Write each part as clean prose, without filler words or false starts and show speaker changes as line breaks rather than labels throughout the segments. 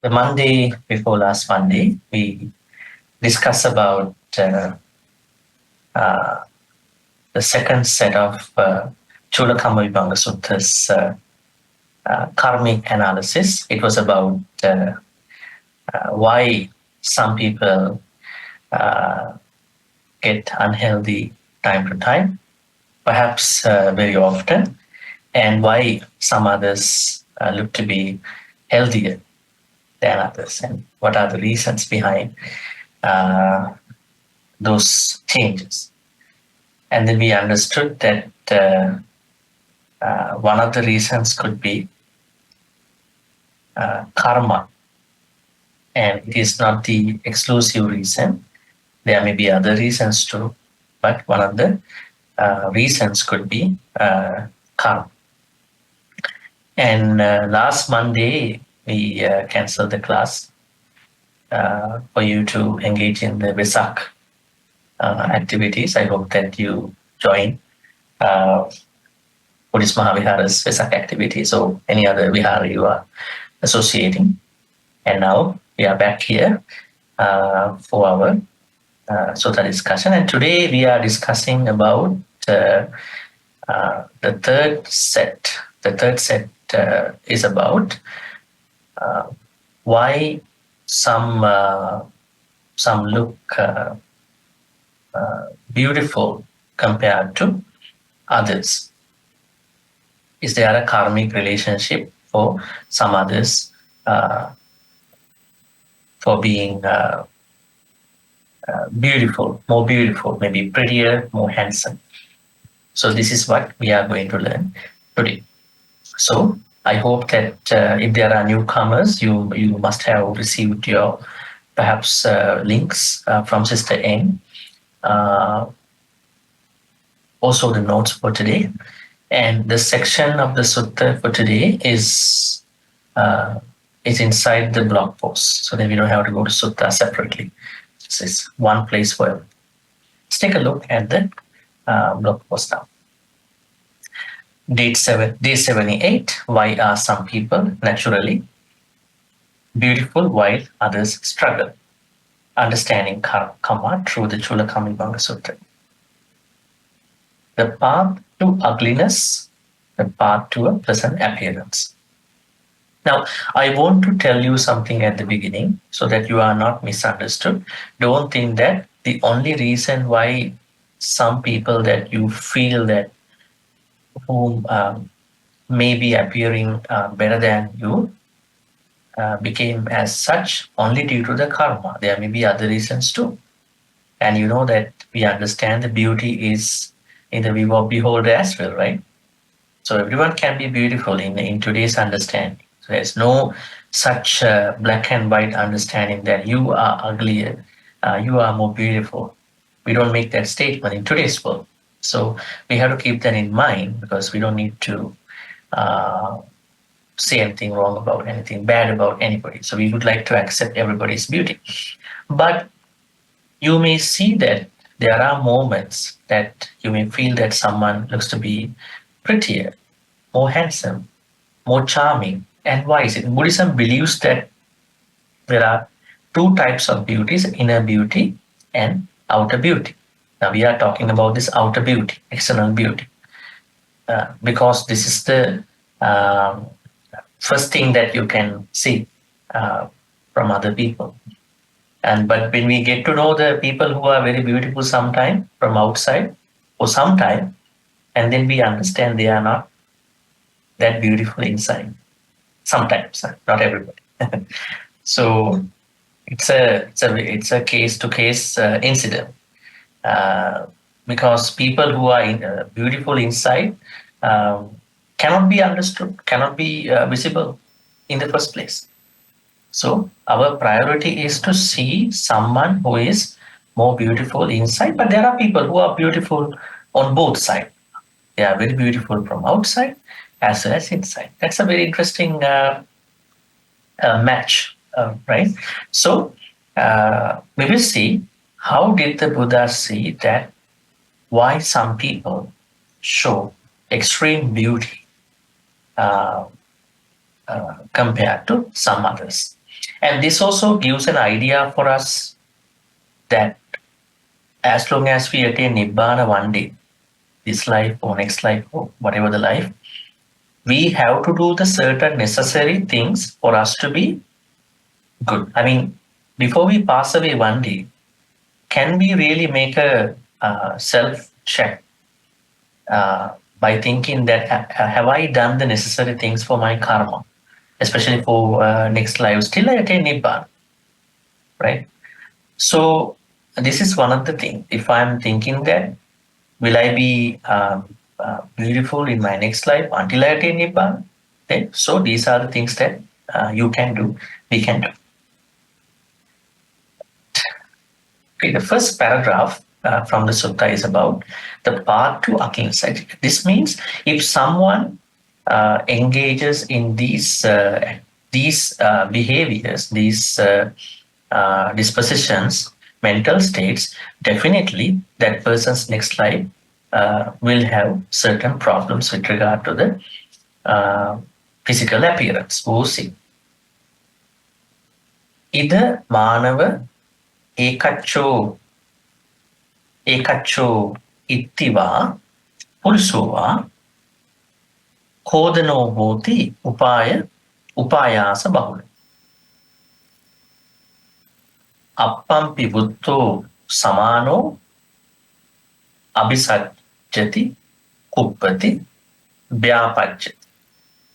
The Monday before last Monday, we discussed about uh, the second set of Culakammavibhanga Sutta's karmic analysis. It was about why some people uh, get unhealthy time to time, perhaps very often, and why some others look to be healthier than others, and what are the reasons behind uh, those changes. And then we understood that one of the reasons could be karma, and it is not the exclusive reason. There may be other reasons too, but one of the reasons could be karma. And last Monday, we canceled the class for you to engage in the Vesak activities. I hope that you join Buddhist Mahavihara's Vesak activities or any other Vihara you are associating. And now we are back here for our Sutta discussion. And today we are discussing about the third set. The third set is about why some look beautiful compared to others. Is there a karmic relationship for some others for being beautiful, maybe prettier, more handsome? So this is what we are going to learn today. So I hope that if there are newcomers, you must have received your perhaps links from Sister Eng, also the notes for today. And the section of the sutta for today is inside the blog post, so that we don't have to go to sutta separately. This is one place for it. Let's take a look at the blog post now. Day 78. Why are some people naturally beautiful while others struggle? Understanding karma through the Culakammavibhanga Sutta. The path to ugliness, the path to a pleasant appearance. Now, I want to tell you something at the beginning so that you are not misunderstood. Don't think that the only reason why some people that you feel that whom may be appearing better than you became as such only due to the karma. There may be other reasons too. And you know that we understand the beauty is in the view of beholder as well, right? So everyone can be beautiful in today's understanding. So there's no such black and white understanding that you are uglier, you are more beautiful. We don't make that statement in today's world. So we have to keep that in mind, because we don't need to say anything wrong about anything bad about anybody. So we would like to accept everybody's beauty. But you may see that there are moments that you may feel that someone looks to be prettier, more handsome, more charming. And why is it? Buddhism believes that there are two types of beauties, inner beauty and outer beauty. Now we are talking about this outer beauty, external beauty, because this is the first thing that you can see from other people. But when we get to know the people who are very beautiful sometime from outside for some time, and then we understand they are not that beautiful inside. Sometimes, not everybody. So it's a case to case incident, because people who are beautiful inside cannot be understood, cannot be visible in the first place. So our priority is to see someone who is more beautiful inside, but there are people who are beautiful on both sides. They are very beautiful from outside as well as inside. That's a very interesting match, right? So we will see how did the Buddha see that why some people show extreme beauty compared to some others. And this also gives an idea for us that as long as we attain Nibbana one day, this life or next life or whatever the life, we have to do the certain necessary things for us to be good. I mean, before we pass away one day, can we really make a self check by thinking that have I done the necessary things for my karma, especially for next life? Still, I attain Nibbana, right? So this is one of the things. If I'm thinking that will I be beautiful in my next life until I attain Nibbana? Then, so these are the things that you can do, we can do. Okay, the first paragraph from the sutta is about the path to akinsa. This means if someone engages in these behaviors, these dispositions, mental states, definitely that person's next life will have certain problems with regard to the physical appearance. Usi. Ida manava ekaccho ittiva pulsova kodano hoti upayasa bahula. Appampi buddho samano abhisajjati kuppati vyapajjati.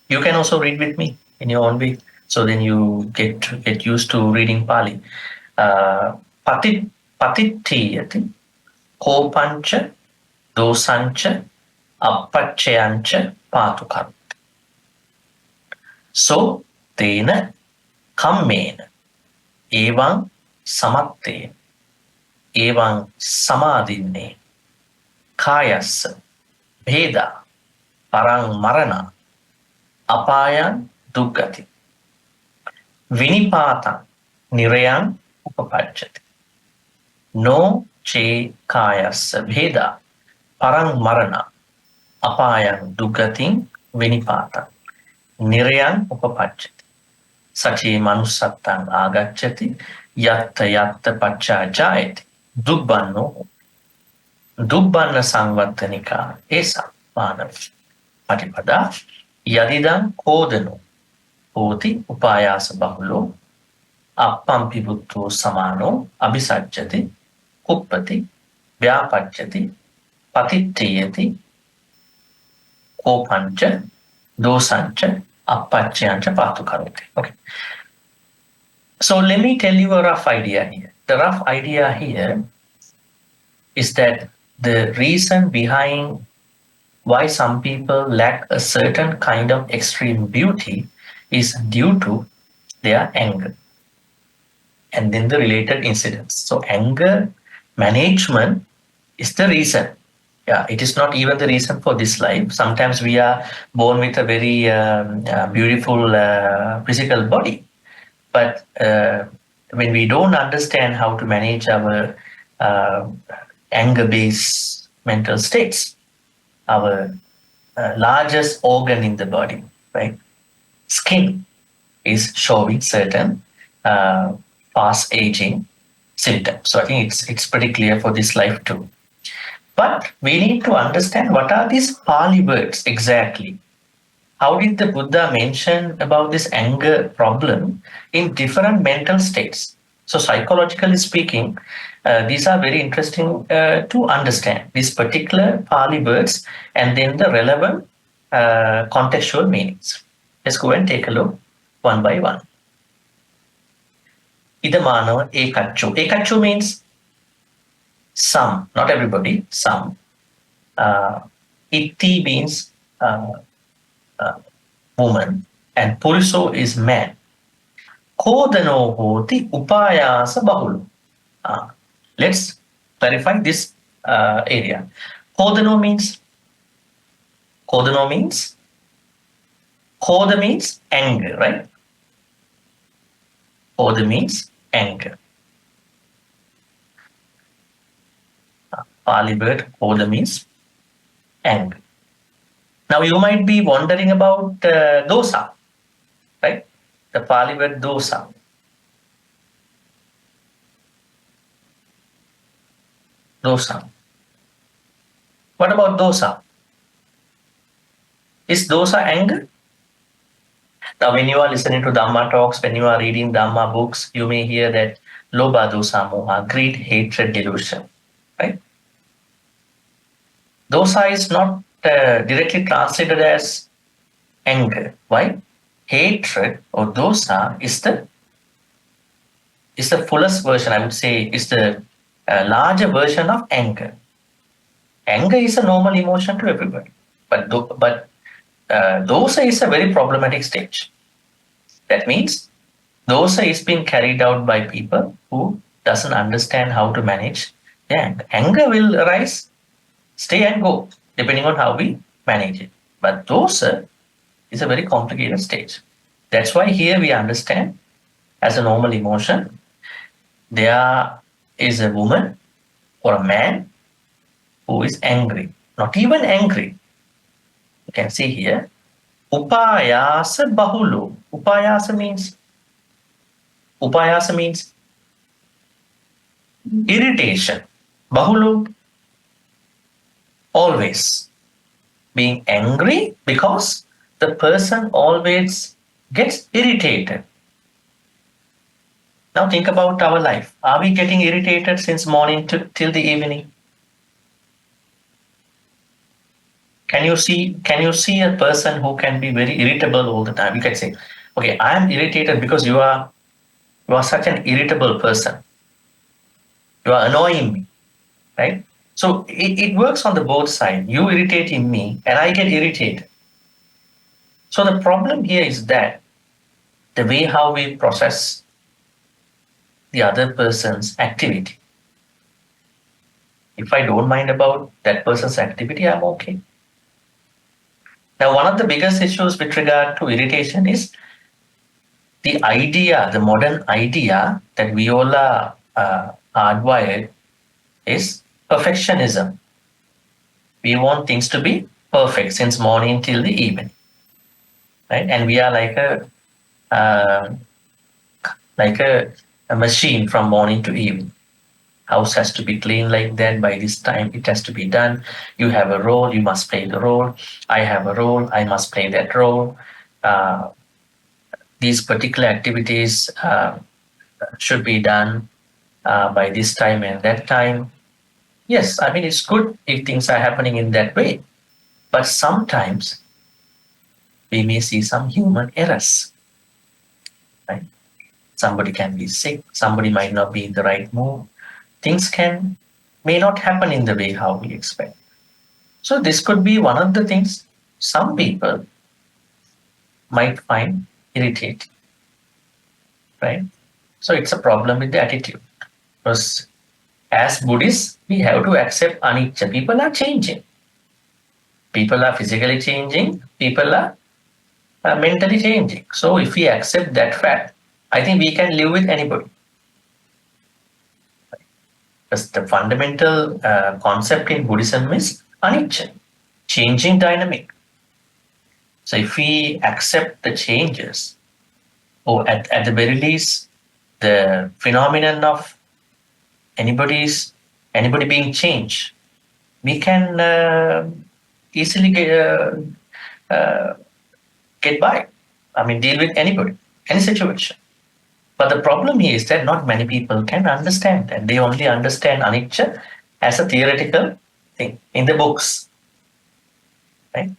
You can also read with me in your own way. So then you get used to reading Pali. Patittiyati kopancha dosancha appacchayancha patukam. So tena kammena evam samatte evam samadhinne kayassa bheda parang marana apayan duggati vinipata nirayam upapajjati no che kayassa bheda parang marana apayan duggatin vinipata nirayam upapajjati sache manussattan agacchati yatta yatta pacca jayati dubbanno dubbanna samvattanika esa manav patipada yadidam kodano hoti upayasa bahulo appampi buddho samano abhisajjati kuppati vyapajjati patittiyati kopancha dosancha appacchayancha patukaroti. Okay. So let me tell you a rough idea here. The rough idea here is that the reason behind why some people lack a certain kind of extreme beauty is due to their anger and then the related incidents. So anger management is the reason. Yeah, it is not even the reason for this life. Sometimes we are born with a very beautiful physical body, but when we don't understand how to manage our anger-based mental states, our largest organ in the body, right, skin, is showing certain fast aging symptoms. So I think it's pretty clear for this life too. But we need to understand what are these Pali words exactly. How did the Buddha mention about this anger problem in different mental states? So psychologically speaking, these are very interesting to understand, these particular Pali words and then the relevant contextual meanings. Let's go and take a look one by one. Idamanava ekaccho. Ekaccho means some, not everybody, some. Itti means woman, and Puriso is man. Kodano hoti upayasa bahulu. Let's clarify this area. Kodano means Koda means anger, right? Koda means anger. Pali word Koda means anger. Now you might be wondering about dosa, right? The Pali word dosa. Dosa. What about dosa? Is dosa anger? Now, when you are listening to Dhamma talks, when you are reading Dhamma books, you may hear that Lobha, dosa, moha, greed, hatred, delusion. Right? Dosa is not directly translated as anger. Why? Hatred or dosa is the fullest version. I would say is the larger version of anger. Anger is a normal emotion to everybody, but dosa is a very problematic stage. That means dosa is being carried out by people who doesn't understand how to manage the anger. Anger will arise, stay and go, depending on how we manage it. But dosa is a very complicated stage. That's why here we understand as a normal emotion, there is a woman or a man who is angry, not even angry. You can see here, upayasa bahulo. Upayasa means irritation. Bahulo, always being angry because the person always gets irritated. Now think about our life. Are we getting irritated since morning till the evening? Can you see a person who can be very irritable all the time? You can say, okay, I am irritated because you are such an irritable person. You are annoying me, right? So it works on the both sides. You irritating me and I get irritated. So the problem here is that the way how we process the other person's activity. If I don't mind about that person's activity, I'm okay. Now, one of the biggest issues with regard to irritation is the modern idea that we all are hardwired is perfectionism. We want things to be perfect since morning till the evening, right? And we are uh, like a machine from morning to evening. House has to be clean like that. By this time, it has to be done. You have a role, you must play the role. I have a role, I must play that role. Uh, these particular activities should be done by this time and that time. Yes, I mean, it's good if things are happening in that way. But sometimes we may see some human errors. Right? Somebody can be sick, somebody might not be in the right mood. Things may not happen in the way how we expect. So this could be one of the things some people might find irritating. Right? So it's a problem with the attitude. Because as Buddhists, we have to accept anicca. People are changing. People are physically changing. People are mentally changing. So if we accept that fact, I think we can live with anybody. Because the fundamental concept in Buddhism is anicca, changing dynamic. So if we accept the changes, or at the very least, the phenomenon of anybody being changed, we can easily get by. I mean, deal with anybody, any situation. But the problem here is that not many people can understand that. They only understand anicca as a theoretical thing in the books. Right?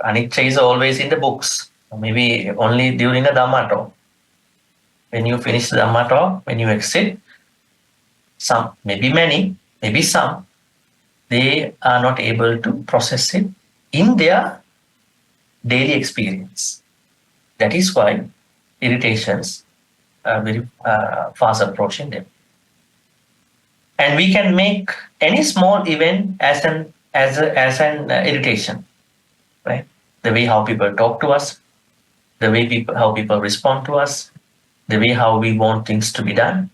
Anicca is always in the books. Maybe only during a Dhamma talk. When you finish the Dhamma talk, when you exit, some, maybe many, maybe some, they are not able to process it in their daily experience. That is why irritations are very fast approaching them. And we can make any small event as an irritation, right? The way how people talk to us, the way how people respond to us, the way how we want things to be done.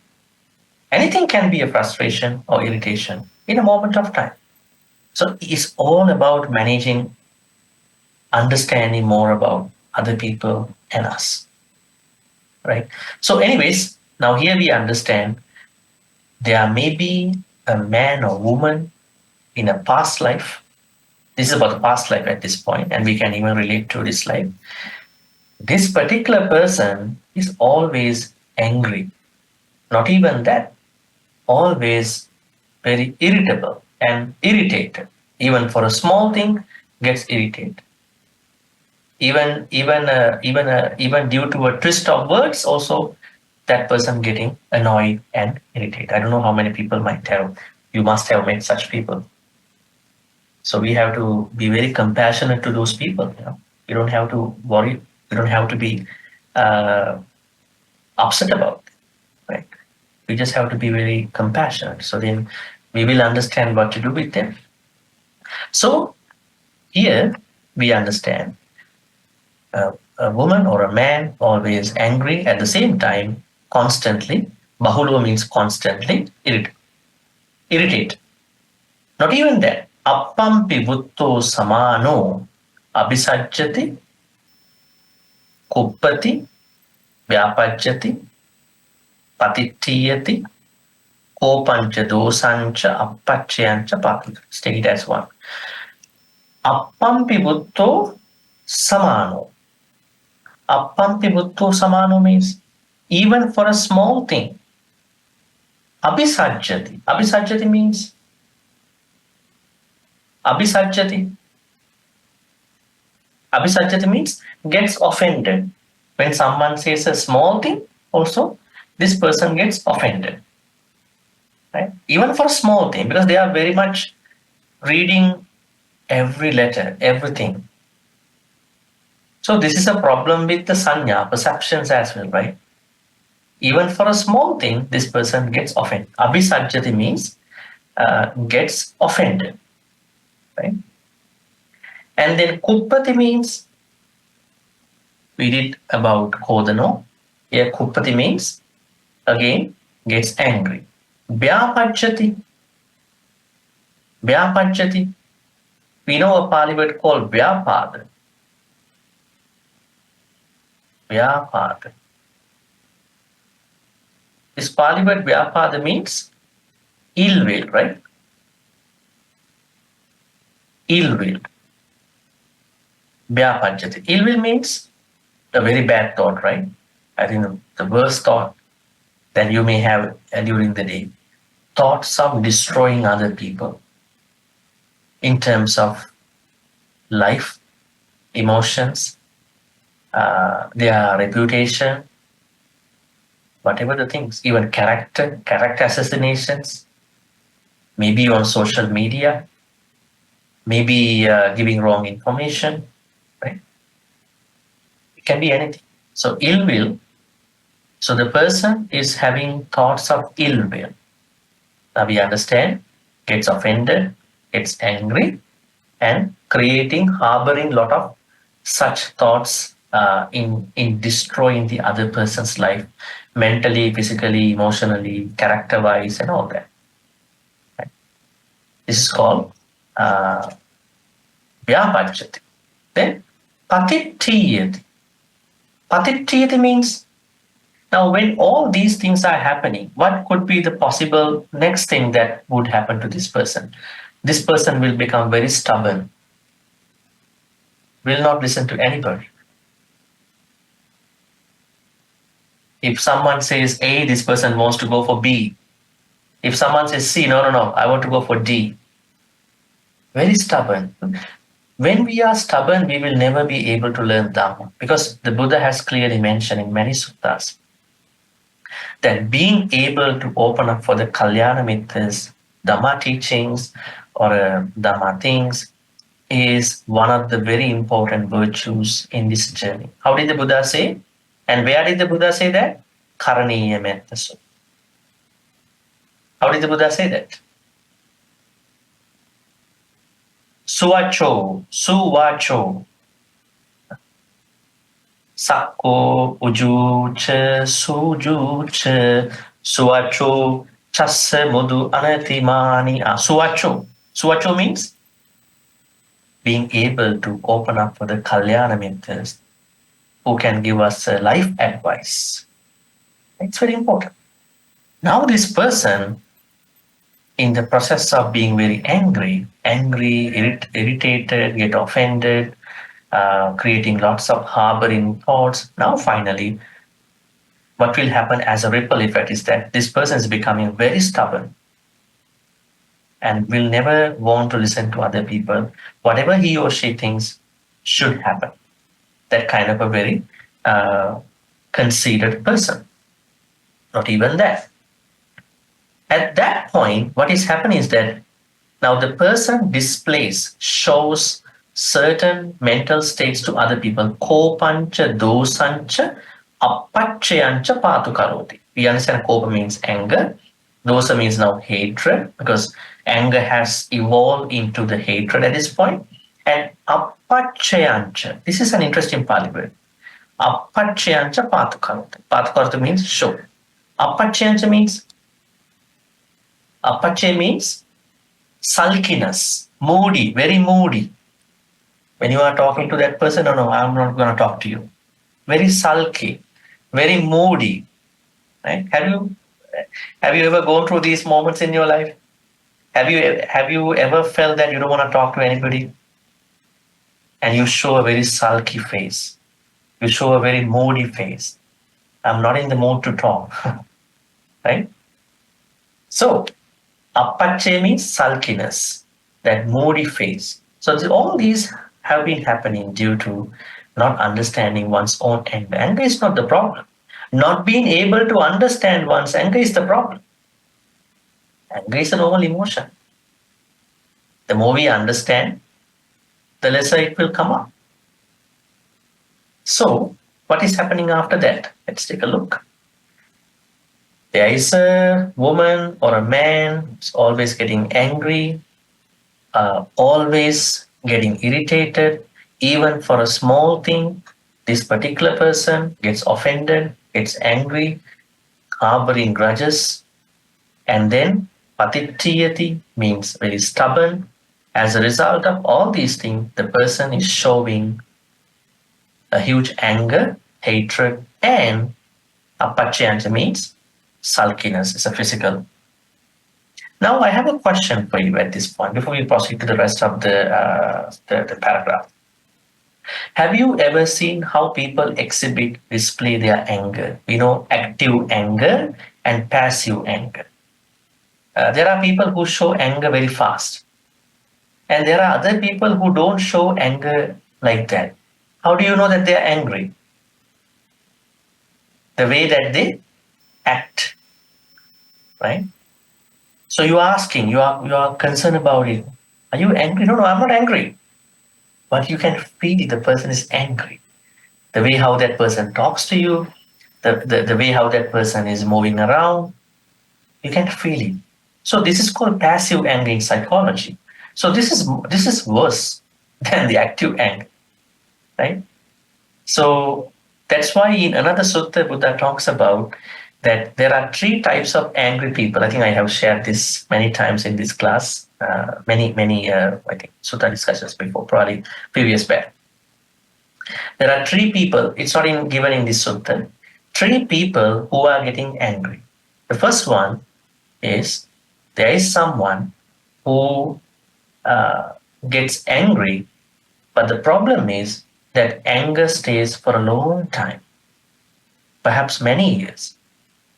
Anything can be a frustration or irritation in a moment of time. So it's all about managing, understanding more about other people and us. Right? So, anyways, now here we understand there may be a man or woman in a past life. This is about the past life at this point, and we can even relate to this life. This particular person is always angry. Not even that, always very irritable and irritated. Even for a small thing, gets irritated. Even due to a twist of words, also that person getting annoyed and irritated. I don't know how many people might have. You must have met such people. So we have to be very compassionate to those people. You don't have to worry. You don't have to be uh, upset about it, right? We just have to be very compassionate. So then we will understand what to do with them. So here we understand a woman or a man always angry at the same time, constantly. Bahulo means constantly irritate. Not even that. Appampi butto samano abhisajjati kuppati vyapajjati patittiyati kopancha dosancha appacchayancha pati. Take it as one. Appampi butto samano. Appampi butto samano means even for a small thing. Abhisajjati. Abhisajjati means Abhisajjati. Abhisajjati means gets offended. When someone says a small thing, also this person gets offended. Right? Even for a small thing, because they are very much reading every letter, everything. So this is a problem with the sanya, perceptions as well, right? Even for a small thing, this person gets offended. Abhisajjati means gets offended, right? And then kuppati means, we did about kodano. Here kuppati means, again, gets angry. Vyapajjati. Vyapajjati. We know a Pali word called vyapada. Vyapada. This Pali word vyapada means ill will, right? Ill will. Vyapajjati. Ill will means a very bad thought, right? I think the worst thought that you may have during the day. Thoughts of destroying other people in terms of life, emotions, their reputation, whatever the things, even character assassinations, maybe on social media, maybe giving wrong information, right? It can be anything. So ill will. So the person is having thoughts of ill will. Now we understand, gets offended, gets angry, and harboring lot of such thoughts in destroying the other person's life, mentally, physically, emotionally, character-wise, and all that. Right? This is called vyapajjati. Then patittiyati. Patittiyati means, now when all these things are happening, what could be the possible next thing that would happen to this person? This person will become very stubborn, will not listen to anybody. If someone says A, this person wants to go for B. If someone says C, no, I want to go for D. Very stubborn. When we are stubborn, we will never be able to learn Dhamma, because the Buddha has clearly mentioned in many suttas that being able to open up for the Kalyana Mitras, Dhamma teachings, or Dhamma things is one of the very important virtues in this journey. How did the Buddha say? And where did the Buddha say that? Karaniya Metta Sutta. How did the Buddha say that? Suvacho, Sakko, Ujucha, Sujucha, Suvacho, Chasse Mudu Anatimani. Suvacho means being able to open up for the Kalyana Mitras who can give us life advice. It's very important. Now this person in the process of being very angry, irritated, get offended, creating lots of harboring thoughts. Now, finally, what will happen as a ripple effect is that this person is becoming very stubborn and will never want to listen to other people. Whatever he or she thinks should happen. That kind of a very uh, conceited person. Not even that. At that point, what is happening is that now the person displays, shows certain mental states to other people. Kopancha, dosancha, apachyancha patu karoti. We understand kopa means anger. Dosa means now hatred, because anger has evolved into the hatred at this point. And apachyancha, this is an interesting Pali word. Apachyancha patu karoti. Patu karoti means show. Apachyancha means, apache means sulkiness, moody, very moody. When you are talking to that person, no, I'm not going to talk to you. Very sulky, very moody. Right? Have you ever gone through these moments in your life? Have you ever felt that you don't want to talk to anybody, and you show a very sulky face? You show a very moody face. I'm not in the mood to talk. Right? So apache means sulkiness, that moody face. So all these have been happening due to not understanding one's own anger. Anger is not the problem. Not being able to understand one's anger is the problem. Anger is a normal emotion. The more we understand, the lesser it will come up. So, what is happening after that? Let's take a look. There is a woman or a man who's always getting angry, always getting irritated, even for a small thing. This particular person gets offended, gets angry, harboring grudges, and then patitiyati means very stubborn. As a result of all these things, the person is showing a huge anger, hatred, and apachyanta means sulkiness. It's a physical. Now, I have a question for you at this point before we proceed to the rest of the paragraph. Have you ever seen how people display their anger? Active anger and passive anger. There are people who show anger very fast, and there are other people who don't show anger like that. How do you know that they are angry? The way that they act, right? So you are asking, you are concerned about it. Are you angry? No, I'm not angry. But you can feel the person is angry. The way how that person talks to you, the way how that person is moving around, you can feel it. So this is called passive anger in psychology. So this is worse than the active anger, right? So that's why in another sutta, Buddha talks about that there are 3 types of angry people. I think I have shared this many times in this class, many I think sutta discussions before, probably previous back. There are 3 people. It's not given in this sutta. 3 people who are getting angry. The first one is there is someone who gets angry, but the problem is that anger stays for a long time, perhaps many years,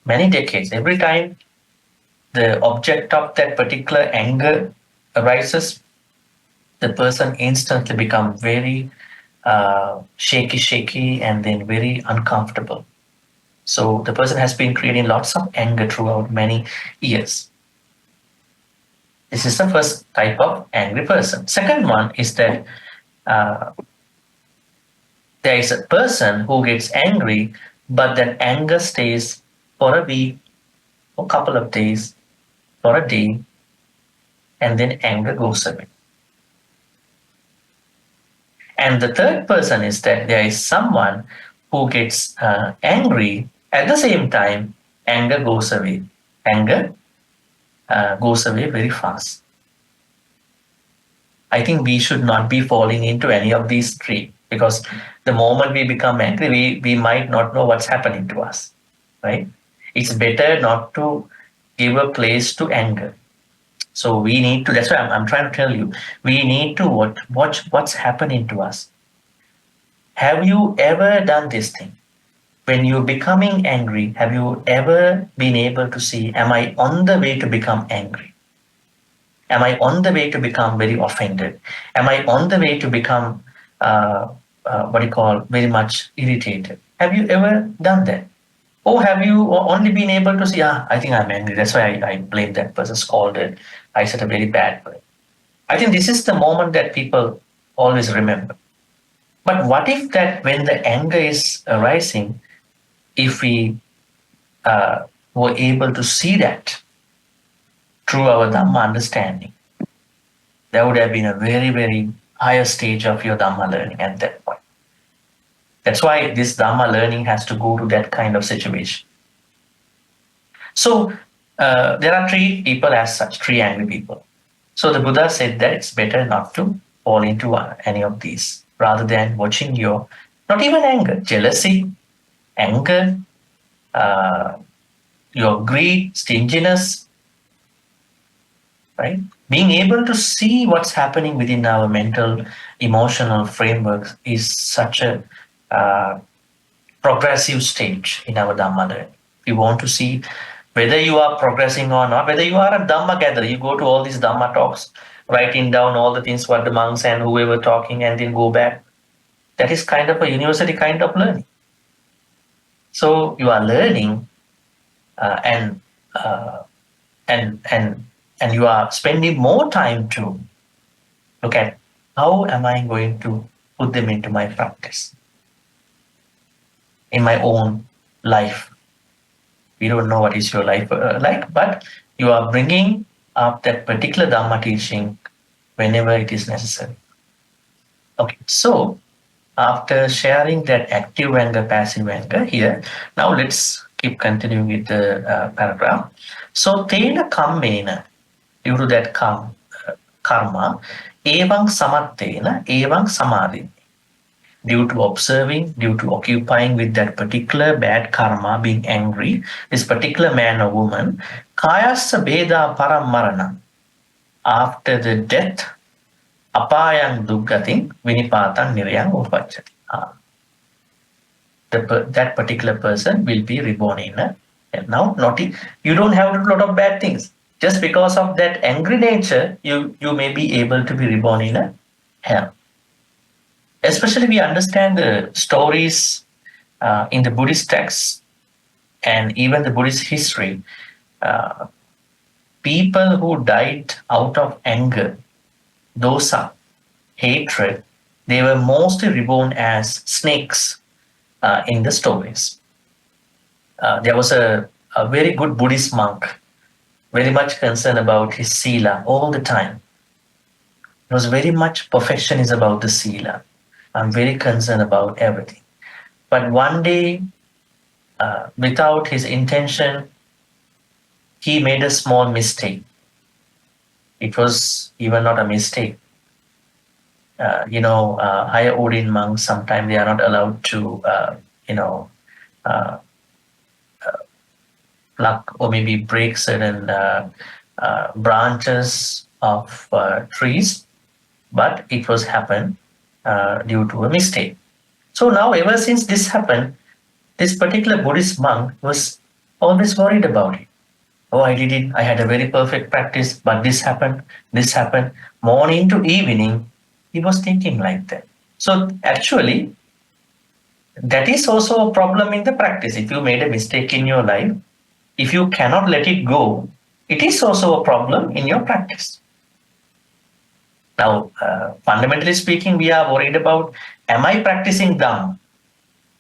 many decades. Every time the object of that particular anger arises, the person instantly becomes very shaky, and then very uncomfortable. So the person has been creating lots of anger throughout many years. This is the first type of angry person. Second one is that there is a person who gets angry, but that anger stays for a week, or a couple of days, for a day, and then anger goes away. And the third person is that there is someone who gets angry, at the same time, anger goes away. Anger goes away very fast. I think we should not be falling into any of these 3, because the moment we become angry, we might not know what's happening to us, right? It's better not to give a place to anger. So we need to, that's why I'm trying to tell you, we need to watch what's happening to us. Have you ever done this thing? When you're becoming angry, have you ever been able to see, am I on the way to become angry? Am I on the way to become very offended? Am I on the way to become, uh, what do you call, very much irritated? Have you ever done that? Or have you only been able to see, I think I'm angry. That's why I blame that person, scolded. I said a very bad word. I think this is the moment that people always remember. But what if that when the anger is arising, if we were able to see that through our Dhamma understanding, that would have been a very, very higher stage of your Dhamma learning at that point. That's why this Dhamma learning has to go to that kind of situation. So there are three people as such, three angry people. So the Buddha said that it's better not to fall into any of these rather than watching your, not even anger, jealousy, anger, uh, your greed, stinginess, right? Being able to see what's happening within our mental, emotional frameworks is such a uh, progressive stage in our Dhamma learning. We want to see whether you are progressing or not, whether you are a Dhamma gatherer, you go to all these Dhamma talks, writing down all the things what the monks and whoever talking and then go back. That is kind of a university kind of learning. So you are learning uh, and uh, and and and you are spending more time to look at how am I going to put them into my practice in my own life. We don't know what is your life like, but you are bringing up that particular Dhamma teaching whenever it is necessary. Okay, so after sharing that active anger, passive anger here, now let's keep continuing with the paragraph. So, tena kammena, due to that karma, evang samattena, evang samadhi. Due to observing, due to occupying with that particular bad karma, being angry, this particular man or woman, kayassa beda param marana, after the death, apayang duggating vinipatan niryang upachati. That particular person will be reborn in a hell. Now, you don't have to do a lot of bad things. Just because of that angry nature, you may be able to be reborn in a hell. Especially we understand the stories in the Buddhist texts and even the Buddhist history. Uh, People who died out of anger, dosa, hatred, they were mostly reborn as snakes in the stories. There was a very good Buddhist monk, very much concerned about his sila all the time. He was very much perfectionist about the sila. I'm very concerned about everything. But one day, without his intention, he made a small mistake. It was even not a mistake. Higher ordained monks, sometimes they are not allowed to, uh, pluck or maybe break certain branches of trees, but it was happened due to a mistake. So now, ever since this happened, this particular Buddhist monk was always worried about it. Oh, I did it. I had a very perfect practice, but this happened, this happened. Morning to evening, he was thinking like that. So actually, that is also a problem in the practice. If you made a mistake in your life, if you cannot let it go, it is also a problem in your practice. Now, fundamentally speaking, we are worried about, am I practicing Dhamma?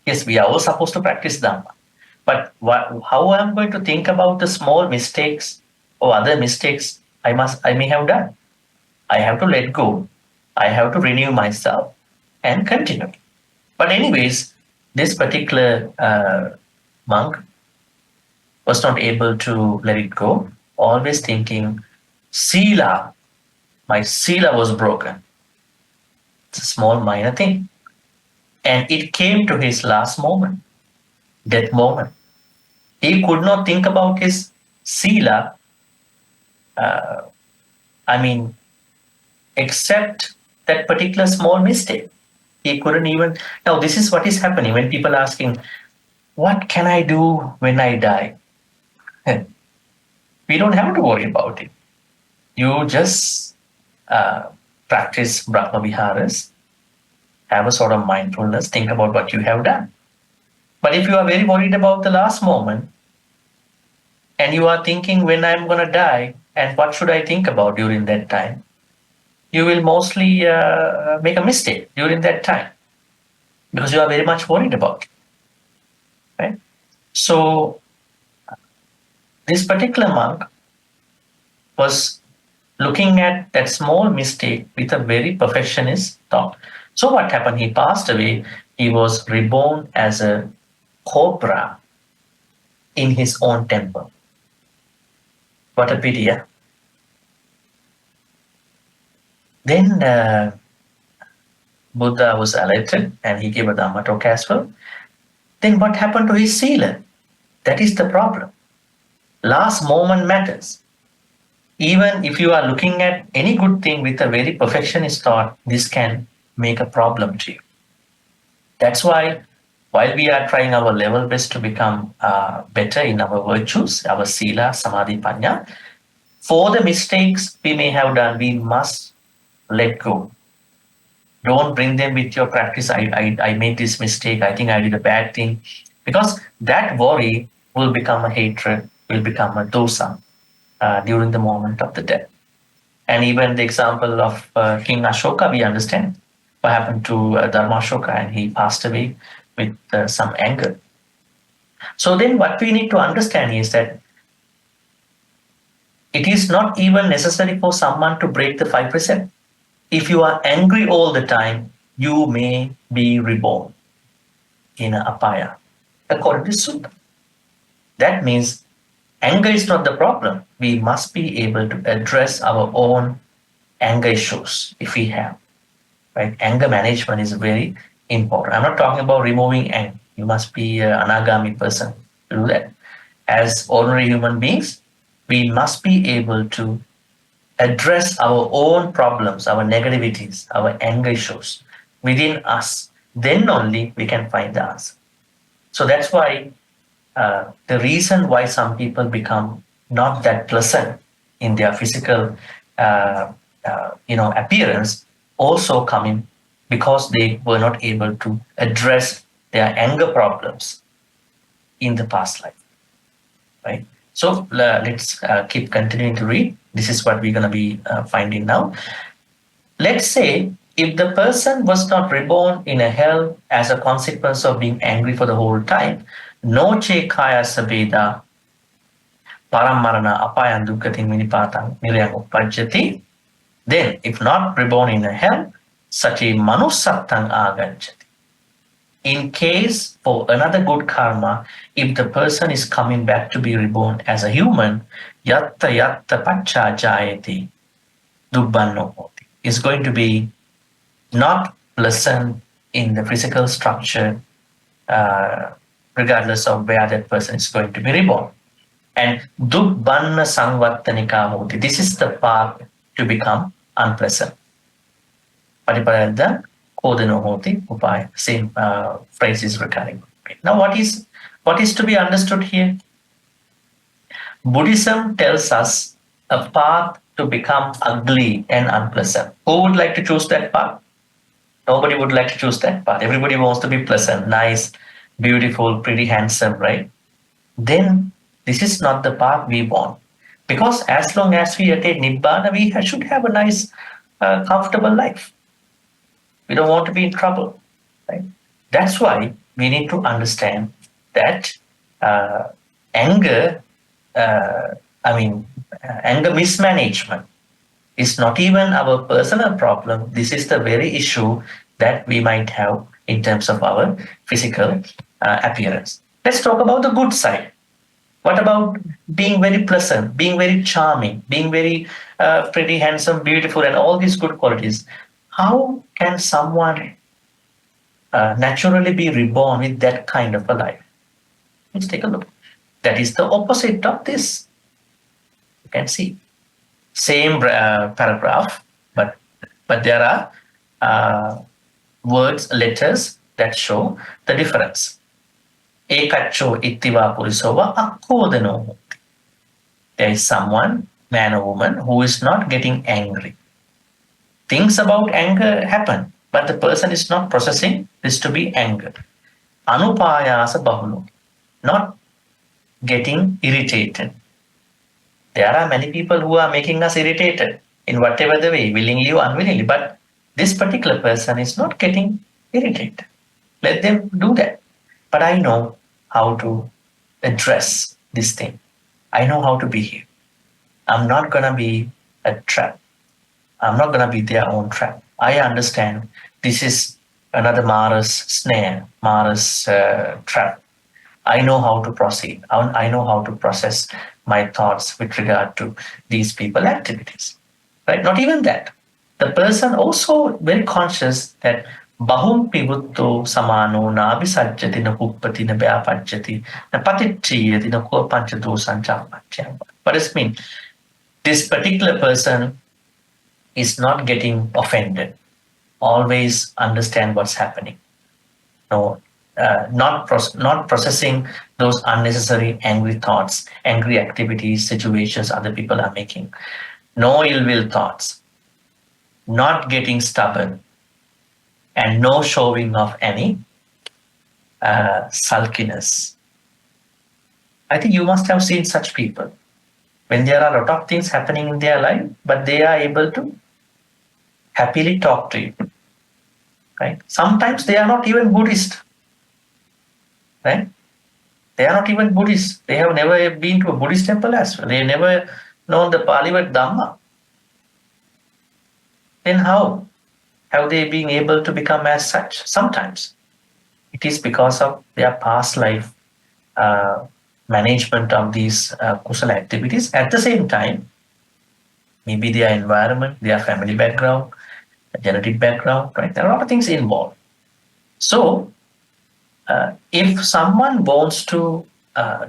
Yes, we are all supposed to practice Dhamma. But how I'm going to think about the small mistakes or other mistakes I may have done? I have to let go. I have to renew myself and continue. But anyways, this particular monk was not able to let it go, always thinking, Sila, my Sila was broken. It's a small minor thing. And it came to his last moment, death moment. He could not think about his Sila I mean, except that particular small mistake. He couldn't even. Now, this is what is happening when people are asking, what can I do when I die? We don't have to worry about it. You just practice Brahma Viharas, have a sort of mindfulness, think about what you have done. But if you are very worried about the last moment and you are thinking when I'm going to die and what should I think about during that time, you will mostly make a mistake during that time because you are very much worried about it. Right? So this particular monk was looking at that small mistake with a very perfectionist thought. So what happened? He passed away. He was reborn as a cobra in his own temple. What a pity, yeah? Then Buddha was elected and he gave a Dhamma talk as well. Then what happened to his sila? That is the problem. Last moment matters. Even if you are looking at any good thing with a very perfectionist thought, this can make a problem to you. That's why while we are trying our level best to become better in our virtues, our sila, samadhi, panya, for the mistakes we may have done, we must let go. Don't bring them with your practice. I made this mistake. I think I did a bad thing. Because that worry will become a hatred, will become a dosa during the moment of the death. And even the example of King Ashoka, we understand what happened to Dharma Ashoka, and he passed away with some anger. So then what we need to understand is that it is not even necessary for someone to break the 5%. If you are angry all the time, you may be reborn in a apaya, according to Sutta. That means anger is not the problem. We must be able to address our own anger issues if we have. Right? Anger management is very important. I'm not talking about removing anger. You must be an anagami person to do that. As ordinary human beings, we must be able to address our own problems, our negativities, our anger issues within us. Then only we can find the answer. So that's why the reason why some people become not that pleasant in their physical, appearance also coming because they were not able to address their anger problems in the past life, right? So let's keep continuing to read. This is what we're going to be finding now. Let's say if the person was not reborn in a hell as a consequence of being angry for the whole time, no che kaya sabeda paramarana apayan dukkatin vinipatang niryang uppajjati, then if not reborn in a hell, such a manusattang agacchati. In case for another good karma, if the person is coming back to be reborn as a human, yatta yatta pacha jayati dubbanno hoti, is going to be not pleasant in the physical structure, regardless of where that person is going to be reborn. And dubbanna sangvattanika hoti, this is the path to become unpleasant. Pariparayadda kodano hoti upaya. Same phrase is recurring. Now, what is to be understood here? Buddhism tells us a path to become ugly and unpleasant. Who would like to choose that path? Nobody would like to choose that path. Everybody wants to be pleasant, nice, beautiful, pretty handsome, right? Then this is not the path we want. Because as long as we attain Nibbana, we should have a nice, comfortable life. We don't want to be in trouble, right? That's why we need to understand that anger, anger mismanagement is not even our personal problem. This is the very issue that we might have in terms of our physical appearance. Let's talk about the good side. What about being very pleasant, being very charming, being very pretty, handsome, beautiful, and all these good qualities? How can someone naturally be reborn with that kind of a life? Let's take a look. That is the opposite of this. You can see. same paragraph, but there are words, letters that show the difference. Ekacho ittiva purisova akkodano. There is someone, man or woman, who is not getting angry. Things about anger happen, but the person is not processing this to be anger. Anupayasa bahulo, not getting irritated. There are many people who are making us irritated in whatever the way, willingly or unwillingly, but this particular person is not getting irritated. Let them do that. But I know how to address this thing. I know how to behave. I'm not going to be a trap. I'm not going to be their own trap. I understand this is another Mara's snare, Mara's trap. I know how to proceed. I know how to process my thoughts with regard to these people activities. Right? Not even that. The person also very conscious that bahum pivutto samano na abhisajjati na puppati na vyapajjati na paticciyati na kopancha dosancha. What does it mean? This particular person is not getting offended. Always understand what's happening. No, not processing those unnecessary angry thoughts, angry activities, situations other people are making. No ill will thoughts. Not getting stubborn, and no showing of any sulkiness. I think you must have seen such people when there are a lot of things happening in their life, but they are able to happily talk to you. Right? Sometimes they are not even Buddhist. Right? They are not even Buddhist. They have never been to a Buddhist temple as well. They never known the Pali word Dhamma. Then how have they been able to become as such? Sometimes it is because of their past life management of these kusala activities. At the same time, maybe their environment, their family background, genetic background, right? There are a lot of things involved. So, if someone wants to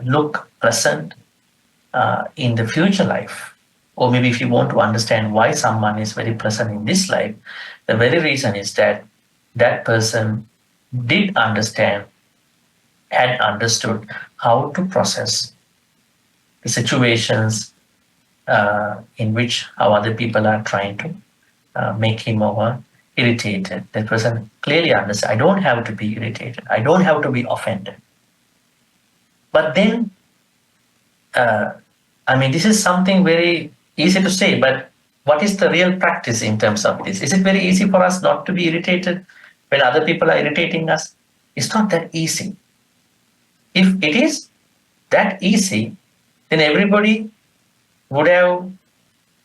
look present in the future life, or maybe if you want to understand why someone is very present in this life, the very reason is that that person did understand and understood how to process the situations in which how other people are trying to make him or her irritated. That person clearly understands, I don't have to be irritated. I don't have to be offended. But then, this is something very easy to say, but what is the real practice in terms of this? Is it very easy for us not to be irritated when other people are irritating us? It's not that easy. If it is that easy, then everybody would have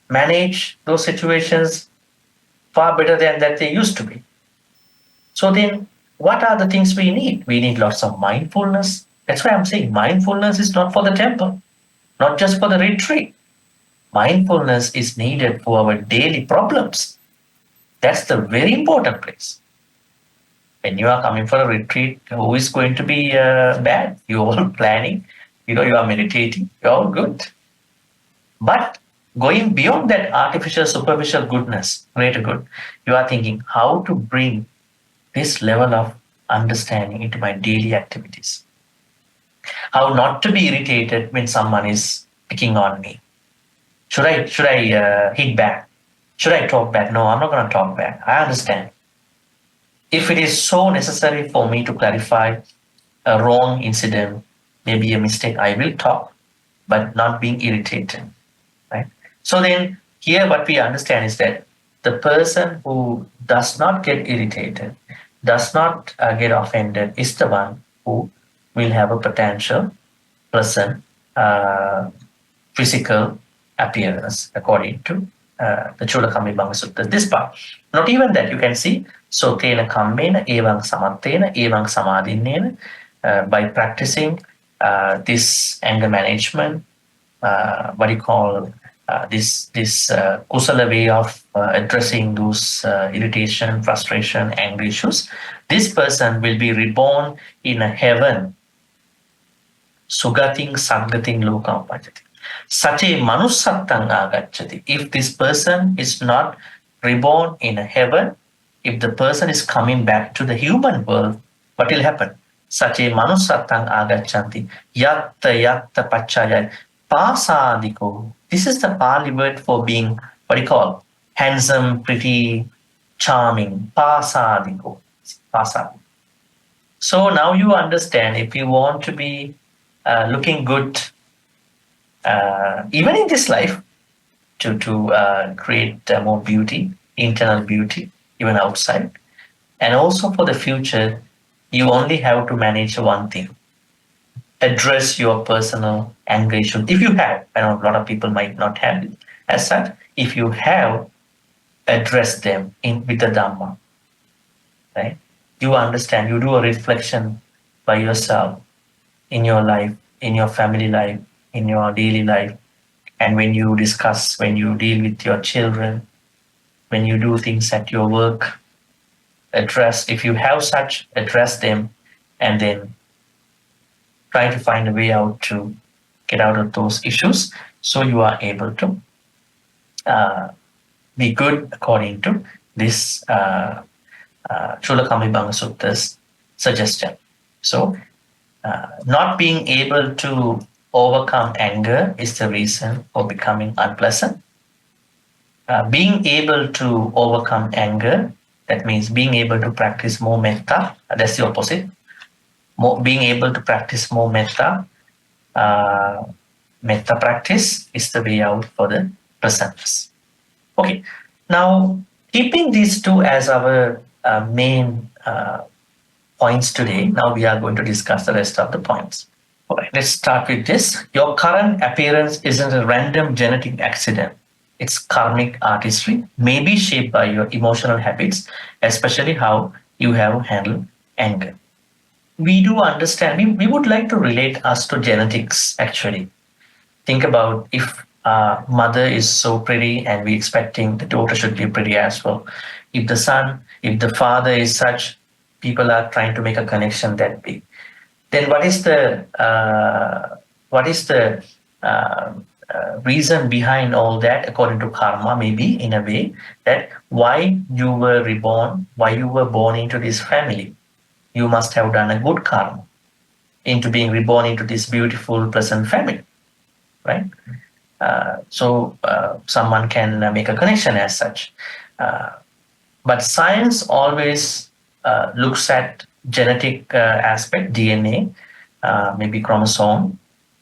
managed those situations far better than that they used to be. So then, what are the things we need? We need lots of mindfulness. That's why I'm saying mindfulness is not for the temple, not just for the retreat. Mindfulness is needed for our daily problems. That's the very important place. When you are coming for a retreat, who is going to be bad? You're all planning, you are meditating, you're all good. But going beyond that artificial, superficial goodness, greater good, you are thinking how to bring this level of understanding into my daily activities. How not to be irritated when someone is picking on me. Should I hit back? Should I talk back? No, I'm not going to talk back. I understand. If it is so necessary for me to clarify a wrong incident, maybe a mistake, I will talk, but not being irritated. Right? So then here what we understand is that the person who does not get irritated, does not get offended, is the one who will have a potential pleasant physical appearance according to the Culakammavibhanga Sutta. This part. Not even that, you can see, so tena kammena, evang samattena, evang samadhinnena, by practicing this anger management, what do you call this kusala way of addressing those irritation, frustration, angry issues, this person will be reborn in a heaven, sugating, sadgating, lokam pajati. Sache manussattan agacchati. If this person is not reborn in a heaven, if the person is coming back to the human world, what will happen? Sache manussattan agachanti. Yatta yatta pachaya. Pasadiko. This is the Pali word for being, what do you call? Handsome, pretty, charming. Pasadiko. Pasad. So now you understand, if you want to be looking good, even in this life, to create more beauty, internal beauty, even outside, and also for the future, you only have to manage one thing: address your personal anger issue. If you have, I know a lot of people might not have it as such. If you have, address them in with the Dhamma, right? You understand. You do a reflection by yourself in your life, in your family life, in your daily life, and when you discuss, when you deal with your children, when you do things at your work, address, if you have such, address them, and then try to find a way out to get out of those issues so you are able to uh, be good according to this Culakammavibhanga Sutta's suggestion. So, not being able to overcome anger is the reason for becoming unpleasant. Being able to overcome anger, that means being able to practice more metta, that's the opposite. Being able to practice more metta, uh, metta practice is the way out for the presenters. Okay, now keeping these two as our main points today, now we are going to discuss the rest of the points. All right, let's start with this. Your current appearance isn't a random genetic accident. It's karmic artistry, maybe shaped by your emotional habits, especially how you have handled anger. We do understand, we would like to relate us to genetics actually. Think about if mother is so pretty and we expecting the daughter should be pretty as well. If the son, if the father is such, people are trying to make a connection that big. Then what is the uh, reason behind all that according to karma? Maybe in a way that why you were reborn, why you were born into this family, you must have done a good karma into being reborn into this beautiful pleasant family, right? So someone can make a connection as such. Uh, but science always looks at genetic aspect, DNA, maybe chromosome,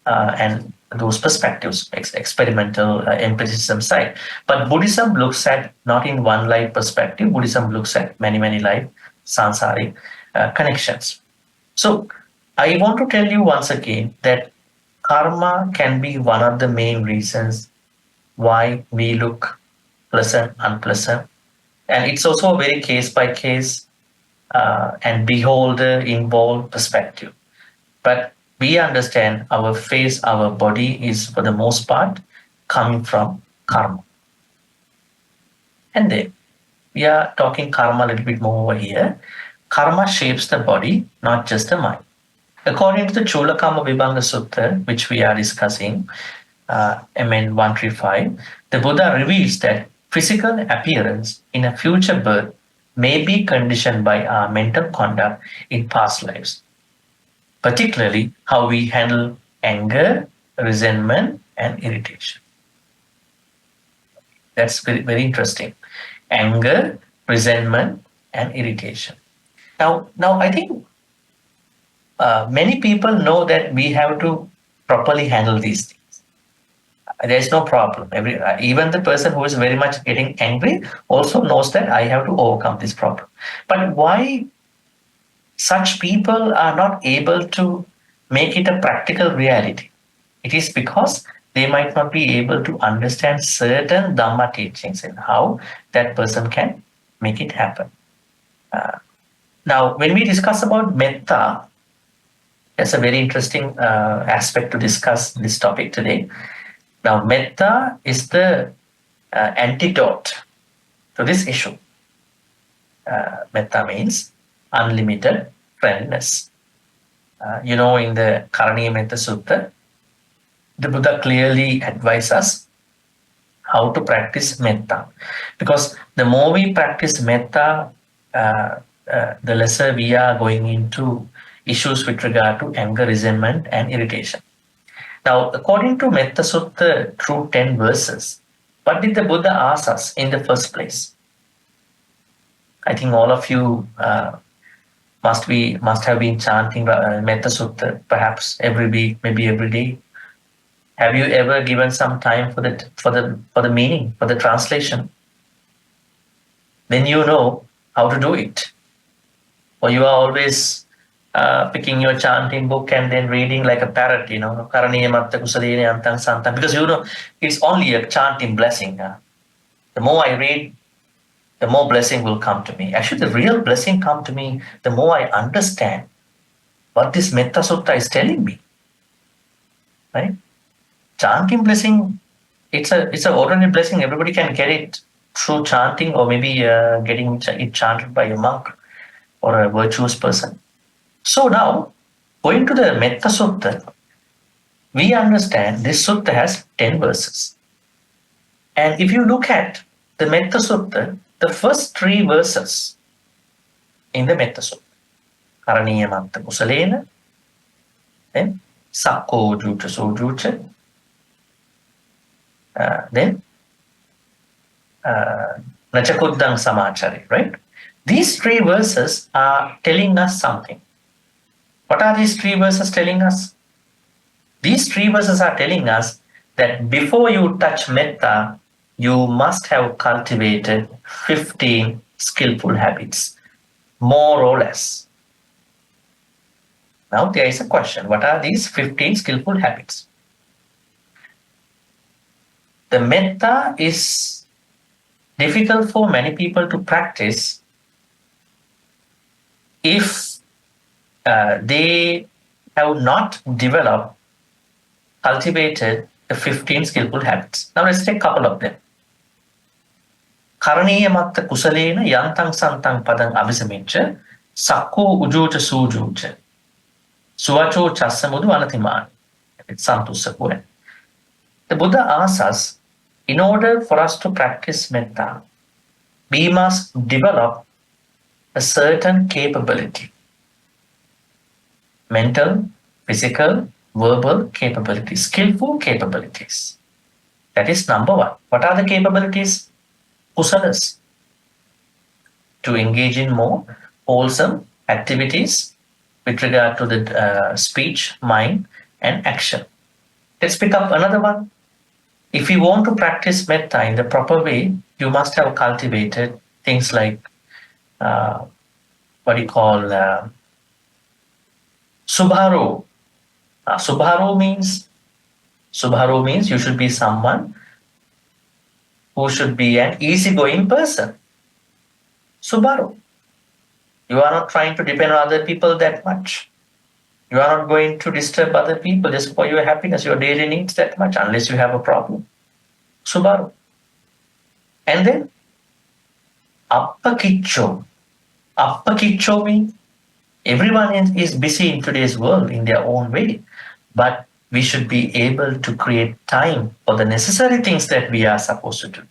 and those perspectives, experimental empiricism side. But Buddhism looks at not in one life perspective. Buddhism looks at many, many life sansaric connections. So I want to tell you once again that karma can be one of the main reasons why we look pleasant, unpleasant. And it's also a very case by case and beholder involved perspective. But we understand our face, our body is for the most part coming from karma. And then we are talking karma a little bit more over here. Karma shapes the body, not just the mind. According to the Culakammavibhanga Sutta, which we are discussing, MN 135, the Buddha reveals that physical appearance in a future birth may be conditioned by our mental conduct in past lives, particularly how we handle anger, resentment, and irritation. That's very, very interesting. Anger, resentment, and irritation. Now I think many people know that we have to properly handle these things. There's no problem. Even the person who is very much getting angry also knows that I have to overcome this problem. But why such people are not able to make it a practical reality? It is because they might not be able to understand certain Dhamma teachings and how that person can make it happen. Now, when we discuss about metta, that's a very interesting aspect to discuss this topic today. Now, metta is the antidote to this issue. Metta means unlimited friendliness. In the Karaniya Metta Sutta, the Buddha clearly advises us how to practice metta. Because the more we practice metta, the lesser we are going into issues with regard to anger, resentment, and irritation. Now, according to Metta Sutta, through 10 verses, what did the Buddha ask us in the first place? I think all of you must have been chanting Metta Sutta perhaps every week, maybe every day. Have you ever given some time for the meaning, for the translation? Then you know how to do it. Or you are always picking your chanting book and then reading like a parrot, Karaniya Matta Kusalini Antang Santang, because it's only a chanting blessing. The more I read, the more blessing will come to me. Actually, the real blessing come to me the more I understand what this Metta Sutta is telling me. Right? Chanting blessing, it's a ordinary blessing. Everybody can get it through chanting, or maybe getting it chanted by a monk or a virtuous person. So now, going to the Metta Sutta, we understand this sutta has 10 verses. And if you look at the Metta Sutta, the first 3 verses in the Metta Sutta, Karaniya Matta Kusalena, then Sakko Jucha Sojucha, then Nachakuddang Samachari, right? These 3 verses are telling us something. What are these 3 verses telling us? These 3 verses are telling us that before you touch metta, you must have cultivated 15 skillful habits, more or less. Now there is a question. What are these 15 skillful habits? The metta is difficult for many people to practice if they have not developed, cultivated the 15 skillful habits. Now let's take a couple of them. Karaniya Matta Kusalena Yantang Santang Padang Abhisamicca Sakko Ujucha Sujucha Suvacho Chasamudu Anatiman. It's Santusakuren. The Buddha asks us, in order for us to practice metta, we must develop a certain capability. Mental, physical, verbal capabilities, skillful capabilities. That is number 1. What are the capabilities? Kusalas. To engage in more wholesome activities with regard to the speech, mind, and action. Let's pick up another one. If you want to practice metta in the proper way, you must have cultivated things like Subharo. Subharo means you should be someone who should be an easygoing person. Subharo. You are not trying to depend on other people that much. You are not going to disturb other people just for your happiness, your daily needs that much, unless you have a problem. Subharo. And then Appakicho. Appakicho means everyone is busy in today's world in their own way, but we should be able to create time for the necessary things that we are supposed to do.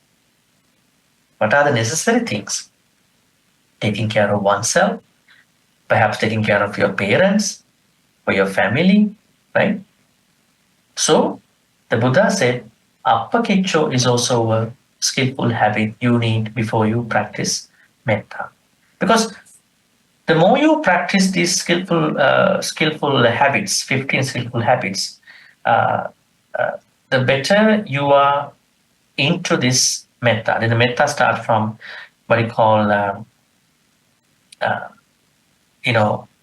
What are the necessary things? Taking care of oneself, perhaps taking care of your parents, or your family, right? So the Buddha said, Appakicho is also a skillful habit you need before you practice metta. Because the more you practice these skillful habits, 15 skillful habits, the better you are into this metta. Then the metta starts from what you call,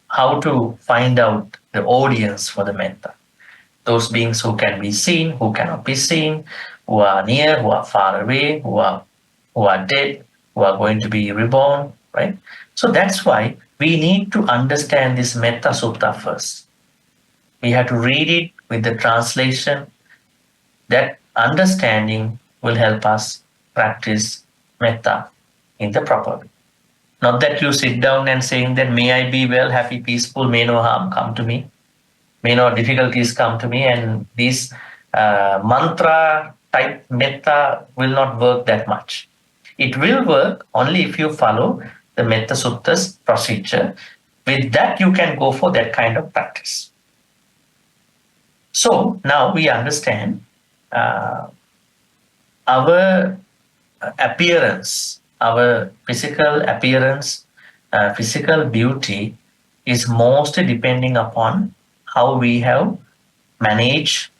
how to find out the audience for the metta. Those beings who can be seen, who cannot be seen, who are near, who are far away, who are dead, who are going to be reborn, right? So that's why we need to understand this Metta Sutta first. We have to read it with the translation. That understanding will help us practice metta in the proper way. Not that you sit down and saying that may I be well, happy, peaceful, may no harm come to me, may no difficulties come to me, and these mantra type metta will not work that much. It will work only if you follow the Metta Sutta's procedure. With that, you can go for that kind of practice. So now we understand uh, our appearance, our physical appearance, physical beauty is mostly depending upon how we have managed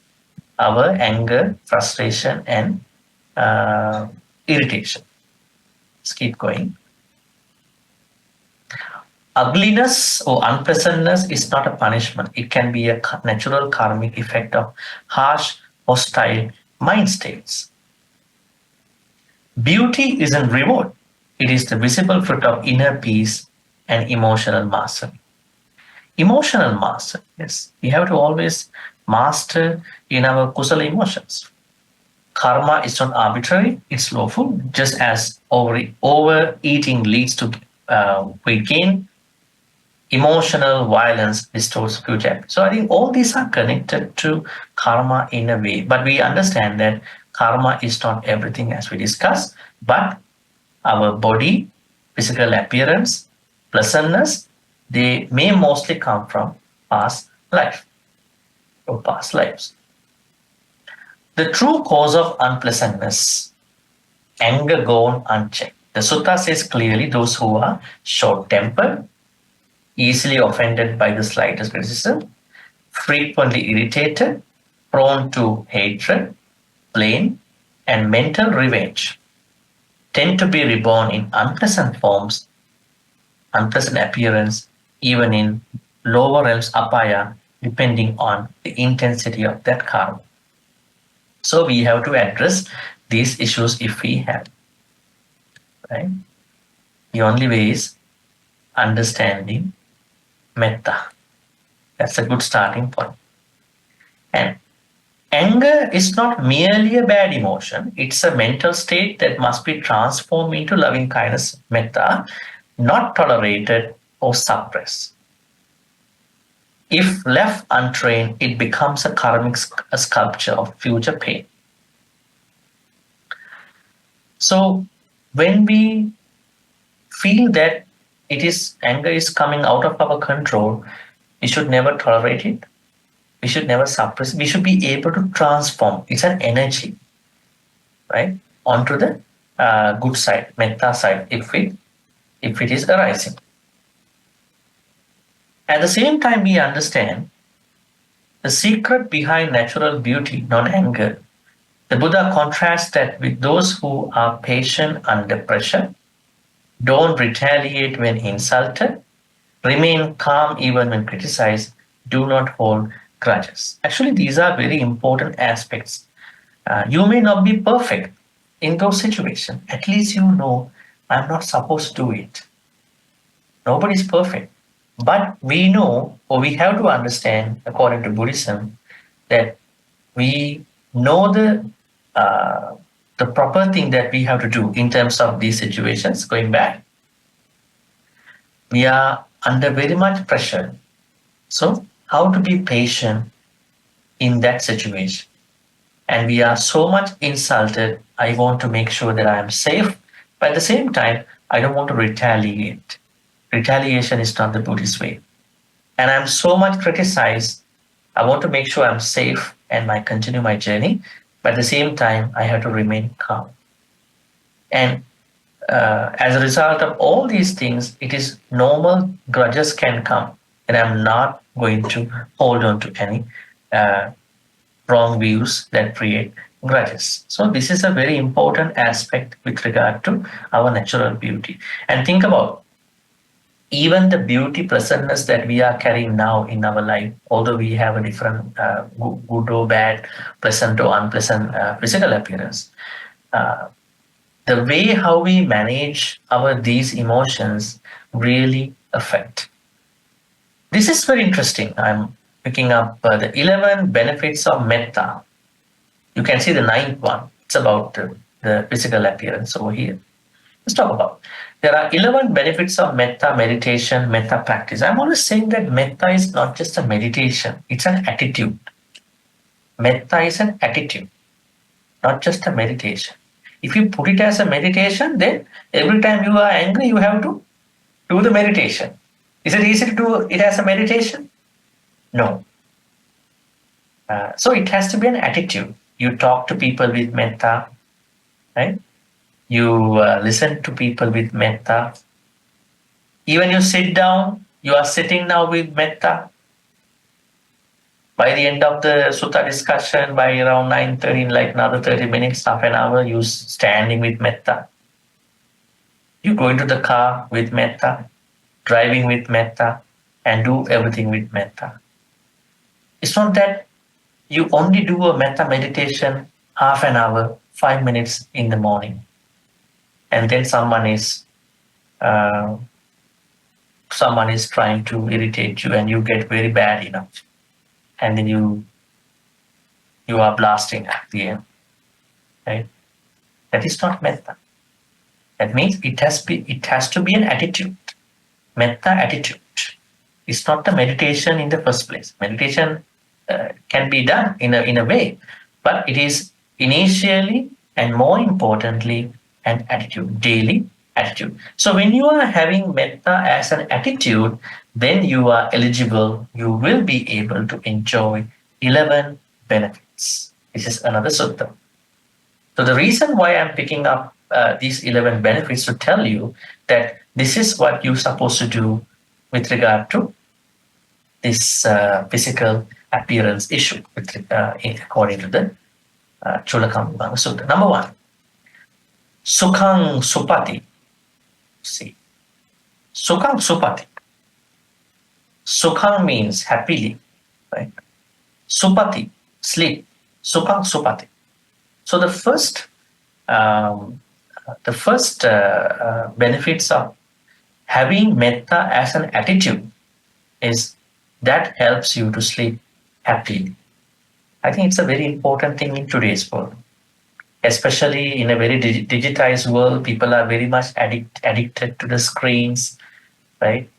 our anger, frustration, and irritation. Let's keep going. Ugliness or unpleasantness is not a punishment. It can be a natural karmic effect of harsh, hostile mind states. Beauty isn't reward. It is the visible fruit of inner peace and emotional mastery. Emotional mastery, yes. We have to always master in our kusala emotions. Karma is not arbitrary, it's lawful, just as overeating leads to weight gain, emotional violence distorts future. So I think all these are connected to karma in a way, but we understand that karma is not everything as we discussed, but our body, physical appearance, pleasantness, they may mostly come from past life or past lives. The true cause of unpleasantness, anger gone unchecked. The sutta says clearly those who are short-tempered, easily offended by the slightest criticism, frequently irritated, prone to hatred, blame, and mental revenge, tend to be reborn in unpleasant forms, unpleasant appearance, even in lower realms, apaya, depending on the intensity of that karma. So we have to address these issues if we have. Right? The only way is understanding metta. That's a good starting point. And anger is not merely a bad emotion, it's a mental state that must be transformed into loving kindness, metta, not tolerated or suppressed. If left untrained, it becomes a karmic sculpture of future pain. So when we feel that anger is coming out of our control, we should never tolerate it. We should never suppress it. We should be able to transform. It's an energy, right, onto the good side, metta side, if it is arising. At the same time, we understand the secret behind natural beauty, non-anger. The Buddha contrasts that with those who are patient under pressure, don't retaliate when insulted, remain calm even when criticized, do not hold grudges. Actually, these are very important aspects. You may not be perfect in those situations. At least you know I'm not supposed to do it. Nobody's perfect. But we know, or we have to understand, according to Buddhism, that we know the proper thing that we have to do in terms of these situations. Going back, we are under very much pressure. So, how to be patient in that situation? And we are so much insulted. I want to make sure that I am safe, but at the same time, I don't want to retaliate. Retaliation is not the Buddhist way. And I'm so much criticized. I want to make sure I'm safe and I continue my journey. But at the same time, I have to remain calm. And as a result of all these things, it is normal grudges can come. And I'm not going to hold on to any wrong views that create grudges. So this is a very important aspect with regard to our natural beauty. And think about even the beauty, pleasantness that we are carrying now in our life, although we have a different good or bad, pleasant or unpleasant physical appearance, the way how we manage these emotions really affect. This is very interesting. I'm picking up the 11 benefits of metta. You can see the 9th one. It's about the physical appearance over here. Let's talk about. There are 11 benefits of metta meditation, metta practice. I'm always saying that metta is not just a meditation, it's an attitude. Metta is an attitude, not just a meditation. If you put it as a meditation, then every time you are angry, you have to do the meditation. Is it easy to do it as a meditation? No. So it has to be an attitude. You talk to people with metta, right? You listen to people with metta. Even you sit down, you are sitting now with metta. By the end of the sutta discussion, by around 9:30, like another 30 minutes, half an hour, you standing with metta. You go into the car with metta, driving with metta, and do everything with metta. It's not that you only do a metta meditation half an hour, 5 minutes in the morning, and then uh, someone is trying to irritate you, and you get very bad, and then you are blasting at the end, right? That is not metta. That means it has to be an attitude, metta attitude. It's not the meditation in the first place. Meditation can be done in a way, but it is initially and more importantly an attitude, daily attitude. So when you are having metta as an attitude, then you are eligible. You will be able to enjoy 11 benefits. This is another sutta. So the reason why I'm picking up these 11 benefits to tell you that this is what you're supposed to do with regard to this physical appearance issue, according to the Culakammavibhanga Sutta. Number one, Sukhang Supati. See, Sukhang Supati. Sukhang means happily, right? Supati, sleep. Sukhang Supati. So the first benefits of having metta as an attitude is that helps you to sleep happily. I think it's a very important thing in today's world, especially in a very digitized world. People are very much addicted to the screens, right?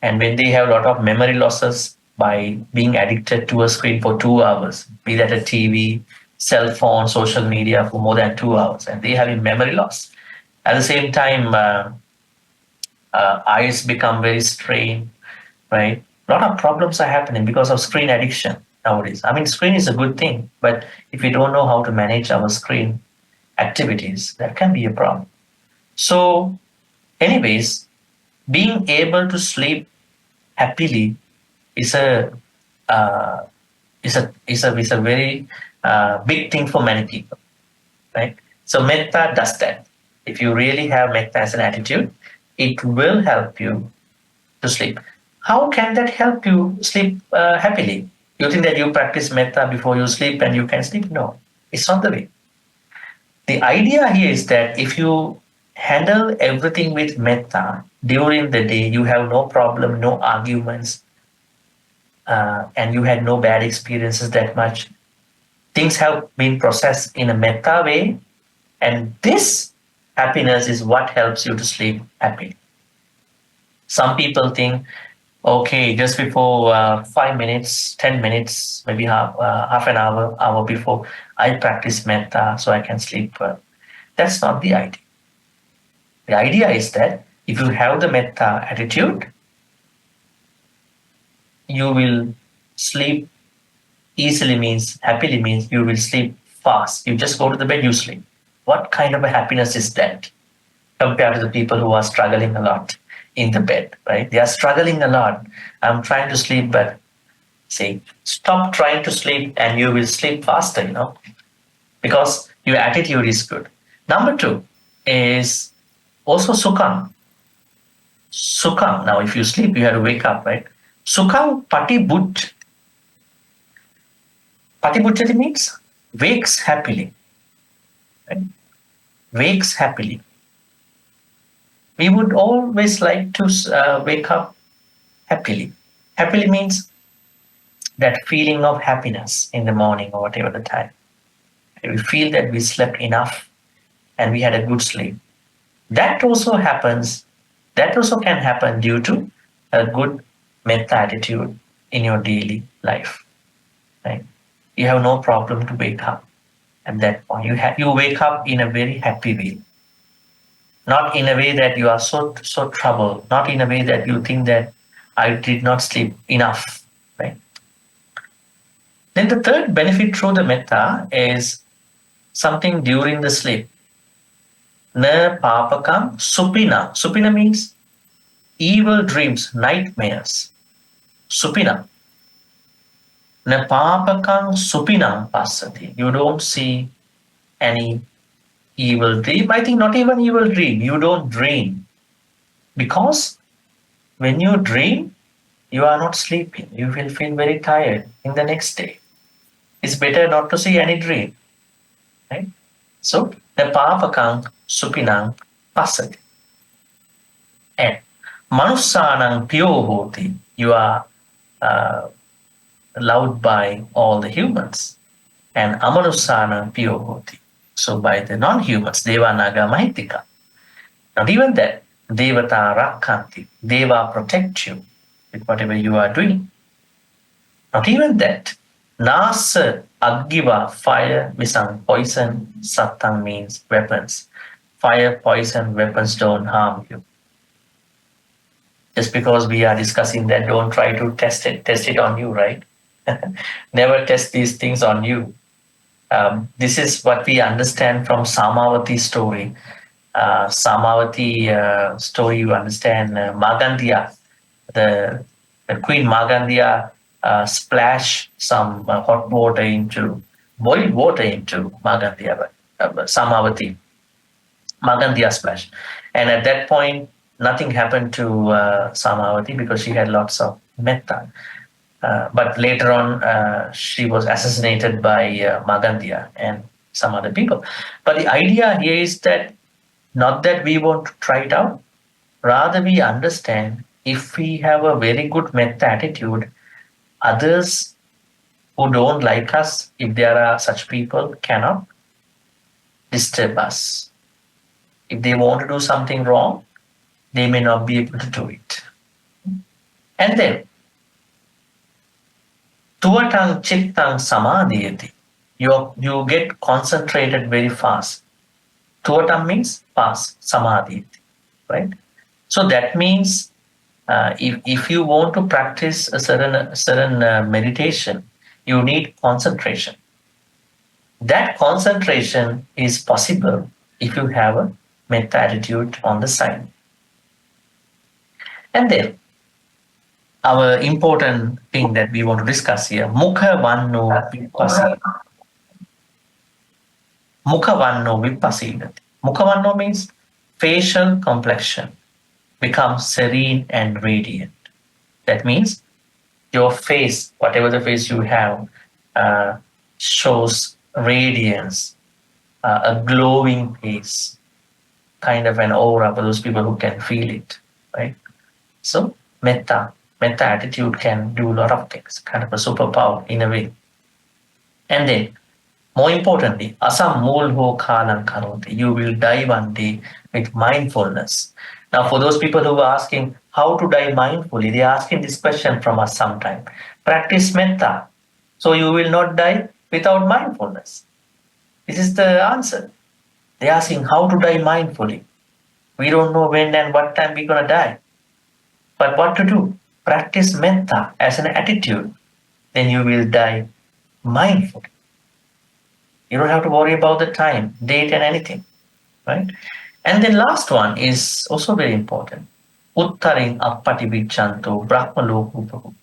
And when they have a lot of memory losses by being addicted to a screen for 2 hours, be that a TV, cell phone, social media for more than 2 hours, and they have a memory loss. At the same time, eyes become very strained, right? A lot of problems are happening because of screen addiction nowadays. I mean, screen is a good thing, but if we don't know how to manage our screen activities, that can be a problem. So, anyways, being able to sleep happily is a very big thing for many people, right? So metta does that. If you really have metta as an attitude, it will help you to sleep. How can that help you sleep happily? You think that you practice metta before you sleep and you can sleep? No, it's not the way. The idea here is that if you handle everything with metta during the day, you have no problem, no arguments, and you had no bad experiences that much. Things have been processed in a metta way, and this happiness is what helps you to sleep happily. Some people think, okay, just before 5 minutes, 10 minutes, maybe half an hour before, I practice metta so I can sleep well. That's not the idea. The idea is that if you have the metta attitude, you will sleep easily, means happily means you will sleep fast. You just go to the bed, you sleep. What kind of a happiness is that compared to the people who are struggling a lot in the bed, right? They are struggling a lot. I'm trying to sleep, but say, stop trying to sleep and you will sleep faster, because your attitude is good. Number two is also sukham. Sukham. Now, if you sleep, you have to wake up, right? Sukham patibut. Patibhuti means wakes happily. Right? Wakes happily. We would always like to wake up happily. Happily means that feeling of happiness in the morning or whatever the time. We feel that we slept enough and we had a good sleep. That also happens. That also can happen due to a good metta attitude in your daily life. Right? you have no problem to wake up at that point. You wake up in a very happy way, not in a way that you are so troubled, not in a way that you think that I did not sleep enough, right? Then the third benefit through the metta is something during the sleep. Na papakam supina. Supina means evil dreams, nightmares. Supina. Na papakam supinam pasati. You don't see any evil dream. I think not even evil dream. You don't dream. Because when you dream, you are not sleeping. You will feel very tired in the next day. It's better not to see any dream. Right? So the papakam supinam pasati. And manussanang piyo. You are uh, loved by all the humans. And amanussanang piyo. So by the non-humans, deva naga mahitika. Not even that. Devata rakkanti. Deva protect you with whatever you are doing. Not even that. Nasa aggiva, fire, visang, poison, sattang means weapons. Fire, poison, weapons don't harm you. Just because we are discussing that, don't try to test it on you, right? Never test these things on you. This is what we understand from Samavati story. Samavati story, you understand, Magandia, the Queen Magandia splash some hot water into, boiled water into Magandia, Samavati. Magandia splash. And at that point, nothing happened to Samavati because she had lots of metta. But later on, she was assassinated by Magandia and some other people. But the idea here is that not that we want to try it out, rather we understand if we have a very good metta attitude, others who don't like us, if there are such people, cannot disturb us. If they want to do something wrong, they may not be able to do it. And then, tuvatang chittang samadhiyati. You get concentrated very fast. Tuvatam means fast, samadhiyati, right? So that means if you want to practice a certain meditation, you need concentration. That concentration is possible if you have a metta attitude on the side. And then, our important thing that we want to discuss here, Mukha Vanno Vipassina. Mukha Vanno Vipassina. Mukha Vanno means facial complexion becomes serene and radiant. That means your face, whatever the face you have, shows radiance, a glowing face, kind of an aura for those people who can feel it, right? So metta attitude can do a lot of things, kind of a superpower in a way. And then, more importantly, asam mulho kalam karoti. You will die one day with mindfulness. Now, for those people who are asking how to die mindfully, they are asking this question from us sometime. Practice metta, so you will not die without mindfulness. This is the answer. They are asking how to die mindfully. We don't know when and what time we're going to die. But what to do? Practice metta as an attitude. Then you will die mindfully. You don't have to worry about the time, date, and anything, right? And the last one is also very important. Uttaring appati vichanto brahmaloku.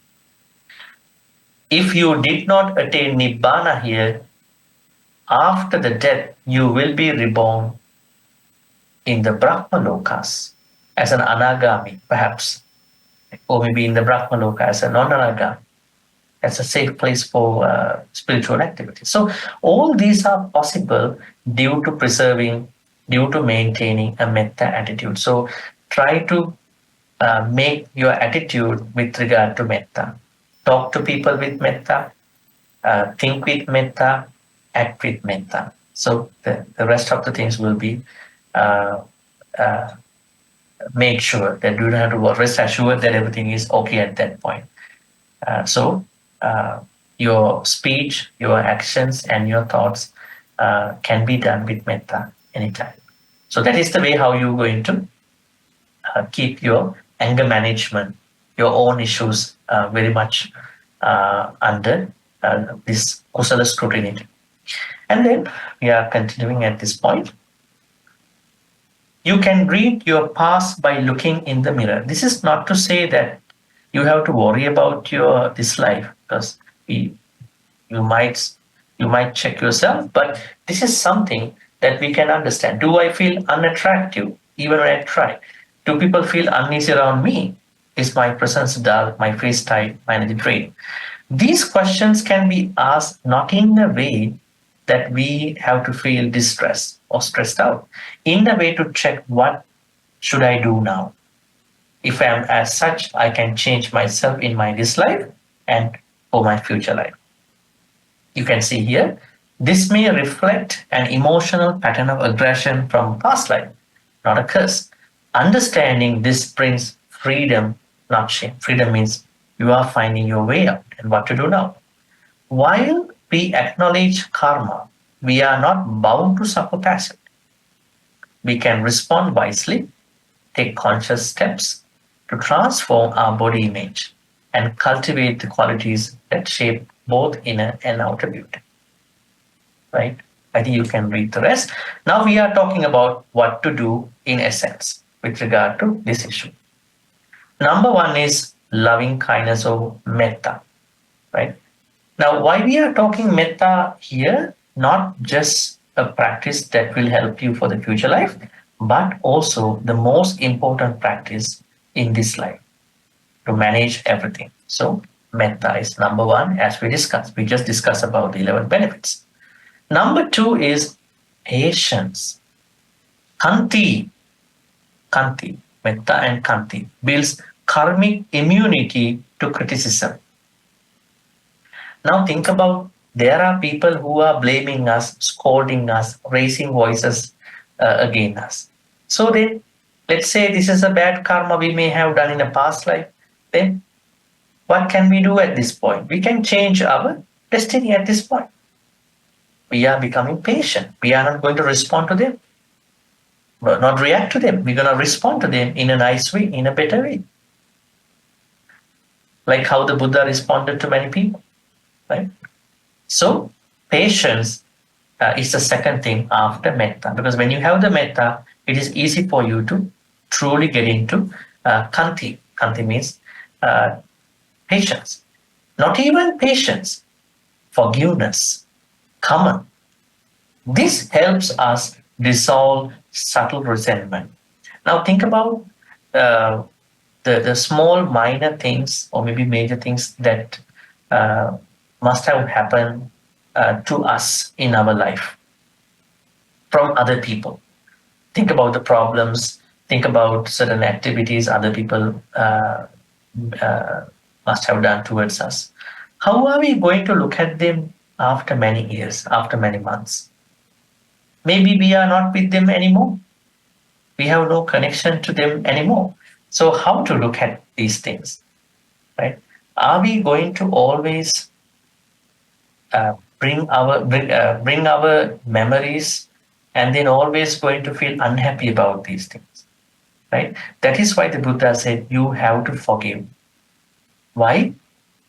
If you did not attain nibbana here, after the death, you will be reborn in the Brahmalokas as an anagami, perhaps, or maybe in the Brahmaloka as a non-anagami. That's a safe place for spiritual activity. So all these are possible due to preserving, due to maintaining a metta attitude. So try to make your attitude with regard to metta. Talk to people with metta, think with metta, act with metta. So the rest of the things will be make sure that rest assured that everything is okay at that point. So Your speech, your actions, and your thoughts can be done with metta anytime. So that is the way how you're going to keep your anger management, your own issues very much under this kusala scrutiny. And then we are continuing at this point. You can read your past by looking in the mirror. This is not to say that you have to worry about your this life, because we, you might you might check yourself, but this is something that we can understand. Do I feel unattractive even when I try? Do people feel uneasy around me? Is my presence dull, my face tight, my energy drained? These questions can be asked not in a way that we have to feel distressed or stressed out, in a way to check what should I do now. If I am as such, I can change myself in my this life and for my future life. You can see here, this may reflect an emotional pattern of aggression from past life, not a curse. Understanding this brings freedom, not shame. Freedom means you are finding your way out and what to do now. While we acknowledge karma, we are not bound to suffer passively. We can respond wisely, take conscious steps to transform our body image and cultivate the qualities that shape both inner and outer beauty. Right? I think you can read the rest. Now we are talking about what to do in essence with regard to this issue. Number one is loving kindness or metta. Right? Now, why we are talking metta here, not just a practice that will help you for the future life, but also the most important practice in this life to manage everything. So, metta is number one, as we discussed. We just discussed about the 11 benefits. Number two is patience. Kanti, metta and kanti builds karmic immunity to criticism. Now think about, there are people who are blaming us, scolding us, raising voices against us. So then, let's say this is a bad karma we may have done in a past life. Then what can we do at this point? We can change our destiny at this point. We are becoming patient. We are not going to respond to them, but not react to them. We're going to respond to them in a nice way, in a better way. Like how the Buddha responded to many people, right? So patience is the second thing after metta, because when you have the metta, it is easy for you to truly get into kanti. Kanti means patience. Not even patience, forgiveness, kama. This helps us dissolve subtle resentment. Now think about the small minor things or maybe major things that must have happened to us in our life from other people. Think about the problems, think about certain activities other people uh, must have done towards us. How are we going to look at them after many years, after many months? Maybe we are not with them anymore. We have no connection to them anymore. So how to look at these things, right? Are we going to always bring our memories and then always going to feel unhappy about these things, right? That is why the Buddha said you have to forgive. Why?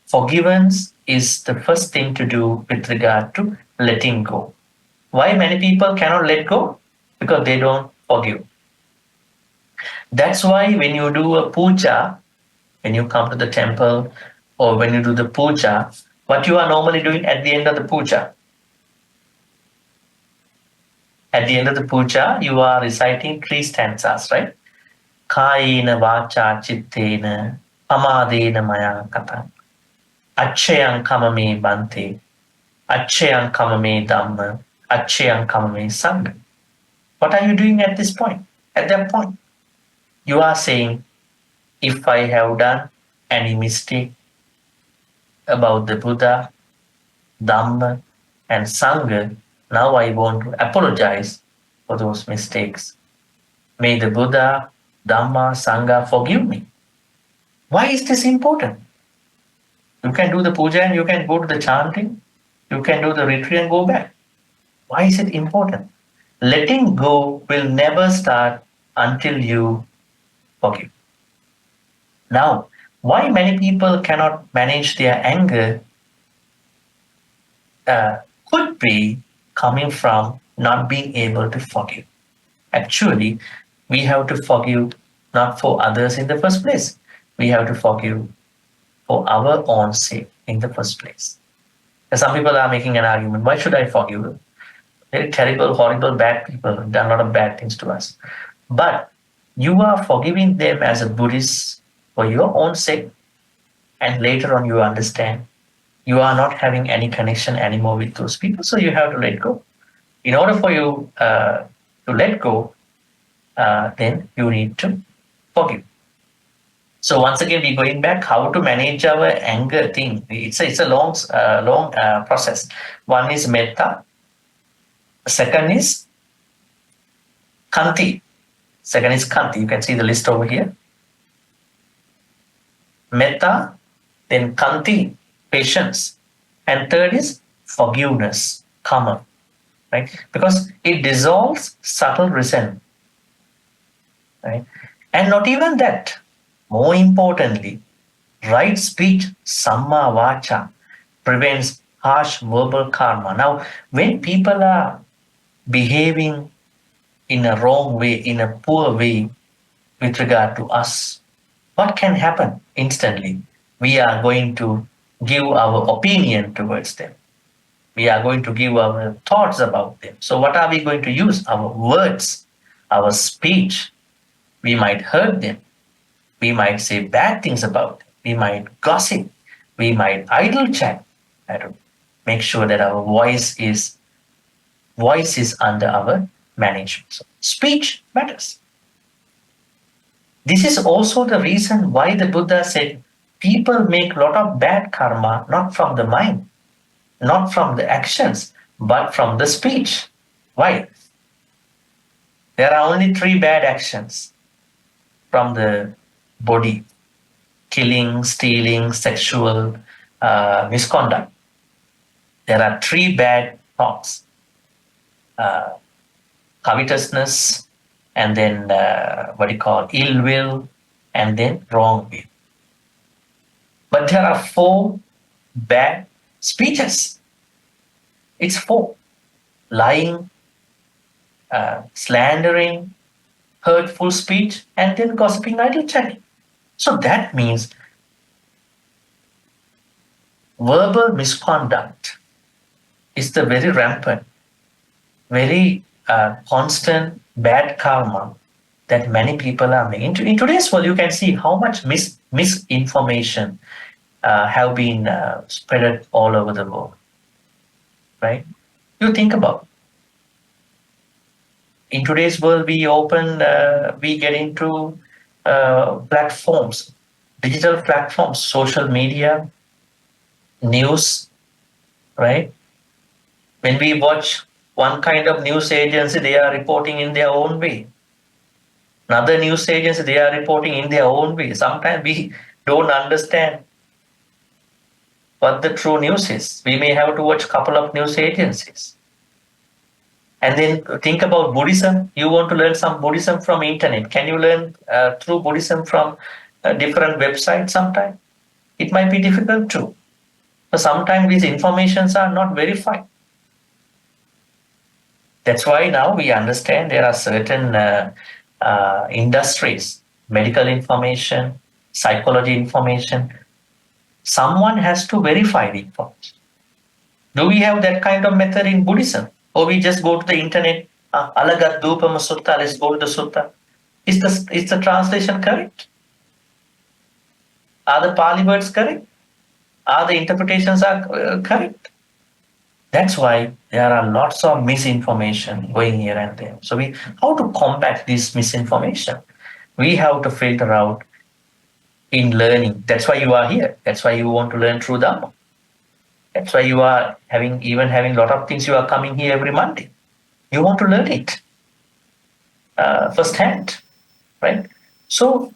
Forgiveness is the first thing to do with regard to letting go. Why many people cannot let go? Because they don't forgive. That's why when you do a puja, when you come to the temple or when you do the puja, what you are normally doing at the end of the puja? At the end of the puja, you are reciting 3 stanzas, right? Kayena vacha chittena pamadena maya kata. Achayang kamame bhante. Achayang kamame dhamma. Achayang kamame sangha. What are you doing at this point? At that point, you are saying, if I have done any mistake about the Buddha, Dhamma, and Sangha, now I want to apologize for those mistakes. May the Buddha, Dhamma, Sangha forgive me. Why is this important? You can do the puja and you can go to the chanting. You can do the retreat and go back. Why is it important? Letting go will never start until you forgive. Now, why many people cannot manage their anger uh, could be coming from not being able to forgive. Actually, we have to forgive not for others in the first place. We have to forgive for our own sake in the first place. And some people are making an argument, why should I forgive? Very terrible, horrible, bad people have done a lot of bad things to us. But you are forgiving them as a Buddhist for your own sake, and later on you understand you are not having any connection anymore with those people, so you have to let go. In order for you to let go, then you need to forgive. So once again, we're going back how to manage our anger thing. It's a long process. One is metta. Second is kanti. Second is kanti. You can see the list over here. Metta, then kanti, patience, and third is forgiveness, karma, right? Because it dissolves subtle resentment, right? And not even that. More importantly, right speech, samma vacha, prevents harsh verbal karma. Now, when people are behaving in a wrong way, in a poor way with regard to us, what can happen instantly? We are going to give our opinion towards them. We are going to give our thoughts about them. So, what are we going to use? Our words, our speech. We might hurt them. We might say bad things about them. We might gossip. We might idle chat. I don't make sure that our voice is under our management. So speech matters. This is also the reason why the Buddha said people make a lot of bad karma not from the mind, not from the actions, but from the speech. Why? There are only three bad actions from the body: killing, stealing, sexual misconduct. There are three bad thoughts: uh, covetousness, and then what you call ill will, and then wrong will. But there are four bad speeches. It's four: lying, slandering, hurtful speech, and then gossiping, idle chatting. So that means verbal misconduct is the very rampant, very constant bad karma that many people are making. In today's world, you can see how much misinformation have been spread all over the world, right? You think about in today's world, we get into platforms, digital platforms, social media, news, right? When we watch one kind of news agency, they are reporting in their own way. Another news agency, they are reporting in their own way. Sometimes we don't understand what the true news is. We may have to watch a couple of news agencies. And then think about Buddhism. You want to learn some Buddhism from internet. Can you learn through Buddhism from different websites sometime? It might be difficult too. But sometimes these informations are not verified. That's why now we understand there are certain industries, medical information, psychology information. Someone has to verify the information. Do we have that kind of method in Buddhism? Or we just go to the internet, Alagat Dupama Sutta, let's go to the Sutta. Is the translation correct? Are the Pali words correct? Are the interpretations correct? That's why there are lots of misinformation going here and there. So how to combat this misinformation? We have to filter out in learning. That's why you are here. That's why you want to learn through Dhamma. That's why you are having a lot of things. You are coming here every Monday. You want to learn it firsthand, right? So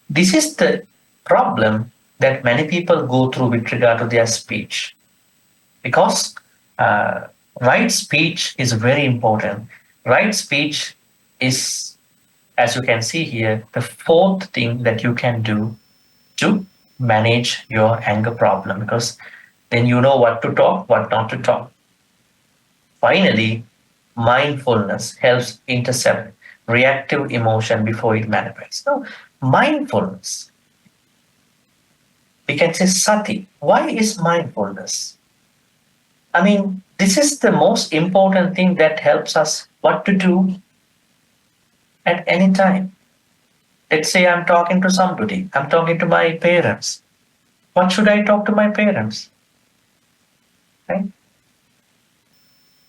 this is the problem that many people go through with regard to their speech. Because uh, right speech is very important. Right speech is, as you can see here, the fourth thing that you can do to manage your anger problem, because then you know what to talk, what not to talk. Finally, mindfulness helps intercept reactive emotion before it manifests. Now, mindfulness, we can say sati. Why is mindfulness? I mean, this is the most important thing that helps us what to do at any time. Let's say I'm talking to somebody, I'm talking to my parents. What should I talk to my parents? Right?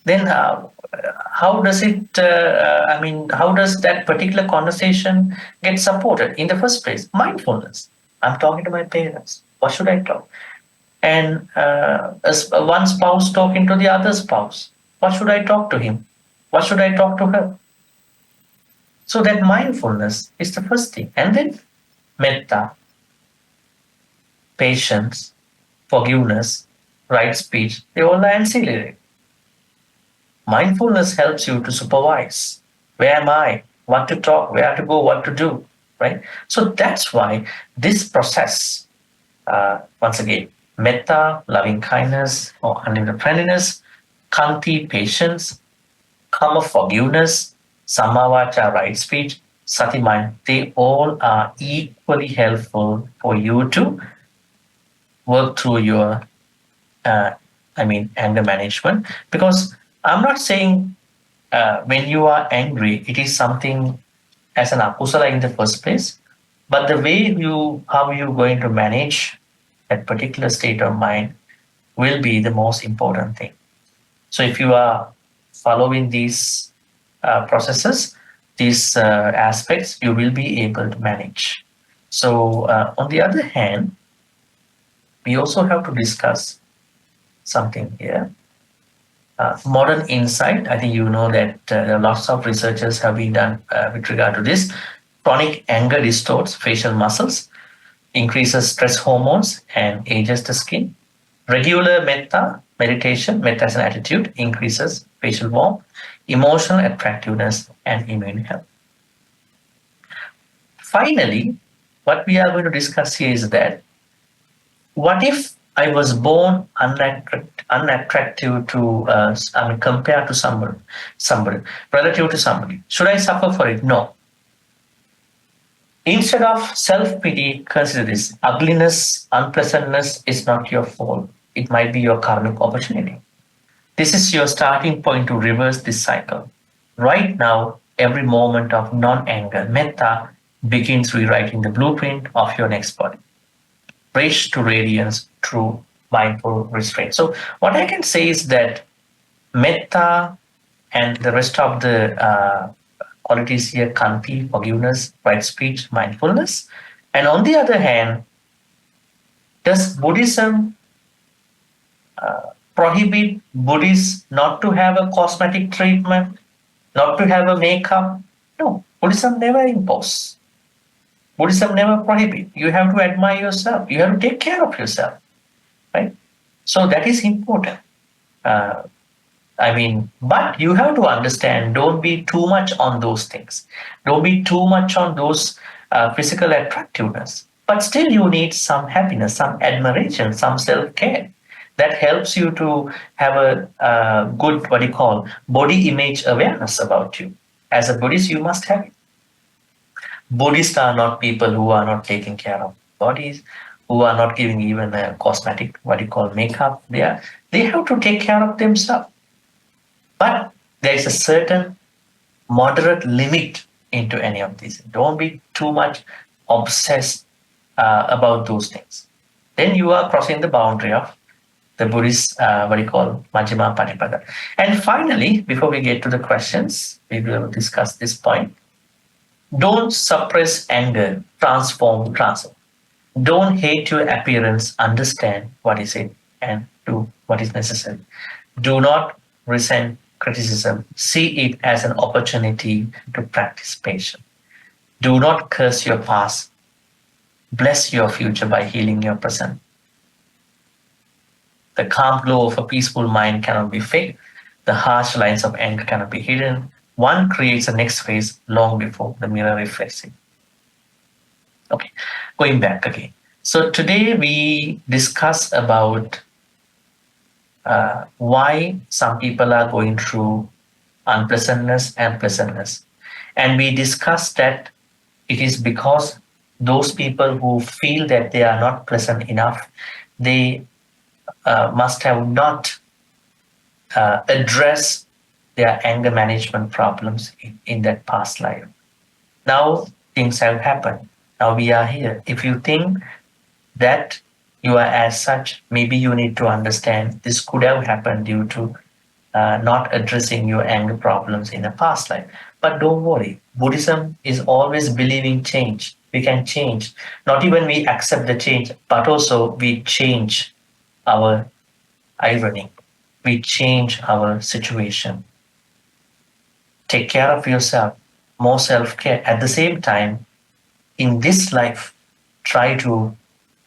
Then how does it, how does that particular conversation get supported in the first place? Mindfulness. I'm talking to my parents. What should I talk? And as one spouse talking to the other spouse. What should I talk to him? What should I talk to her? So that mindfulness is the first thing. And then metta, patience, forgiveness, right speech, they all are ancillary. Mindfulness helps you to supervise. Where am I? What to talk, where to go, what to do, right? So that's why this process, once again, metta, loving kindness or unlimited friendliness, khanti, patience, karma, forgiveness, sammavacha, right speech, sati, mind, they all are equally helpful for you to work through your, uh, anger management. Because I'm not saying when you are angry, it is something as an akusala in the first place, but the way how you're going to manage that particular state of mind will be the most important thing. So if you are following these processes, these aspects, you will be able to manage. So on the other hand, we also have to discuss something here. Modern insight, I think you know that lots of researchers have been done with regard to this. Chronic anger distorts facial muscles, increases stress hormones, and ages the skin. Regular meditation, metta as an attitude, increases facial warmth, emotional attractiveness, and immune health. Finally, what we are going to discuss here is that what if I was born unattractive to, compared to somebody, relative to somebody? Should I suffer for it? No. Instead of self-pity, consider this. Ugliness, unpleasantness is not your fault. It might be your karmic opportunity. This is your starting point to reverse this cycle. Right now, every moment of non-anger, metta, begins rewriting the blueprint of your next body. Bridge to radiance through mindful restraint. So what I can say is that metta and the rest of the qualities here, khanti, forgiveness, right speech, mindfulness. And on the other hand, does Buddhism prohibit Buddhists not to have a cosmetic treatment, not to have a makeup? No, Buddhism never imposes. Buddhism never prohibit. You have to admire yourself. You have to take care of yourself, right? So that is important. Uh, but you have to understand, don't be too much on those things. Don't be too much on those physical attractiveness. But still, you need some happiness, some admiration, some self care that helps you to have a good, what you call, body image awareness about you. As a Buddhist, you must have it. Buddhists are not people who are not taking care of bodies, who are not giving even a cosmetic, what you call, makeup. They have to take care of themselves. But there is a certain moderate limit into any of these. Don't be too much obsessed about those things. Then you are crossing the boundary of the Buddhist, what you call, Majjhima Patipada. And finally, before we get to the questions, we will discuss this point. Don't suppress anger, transform. Don't hate your appearance, understand what is it, and do what is necessary. Do not resent criticism. See it as an opportunity to practice patience. Do not curse your past. bless your future by healing your present. The calm glow of a peaceful mind cannot be faked. The harsh lines of anger cannot be hidden. One creates the next phase long before the mirror reflects it. Okay, going back again. So today we discuss about why some people are going through unpleasantness and pleasantness. And we discussed that it is because those people who feel that they are not pleasant enough, they must have not addressed their anger management problems in that past life. Now things have happened. Now we are here. If you think that you are as such, maybe you need to understand this could have happened due to not addressing your anger problems in a past life. But don't worry, Buddhism is always believing change. We can change. Not even we accept the change, but also we change our irony. We change our situation. Take care of yourself, more self care. At the same time, in this life, try to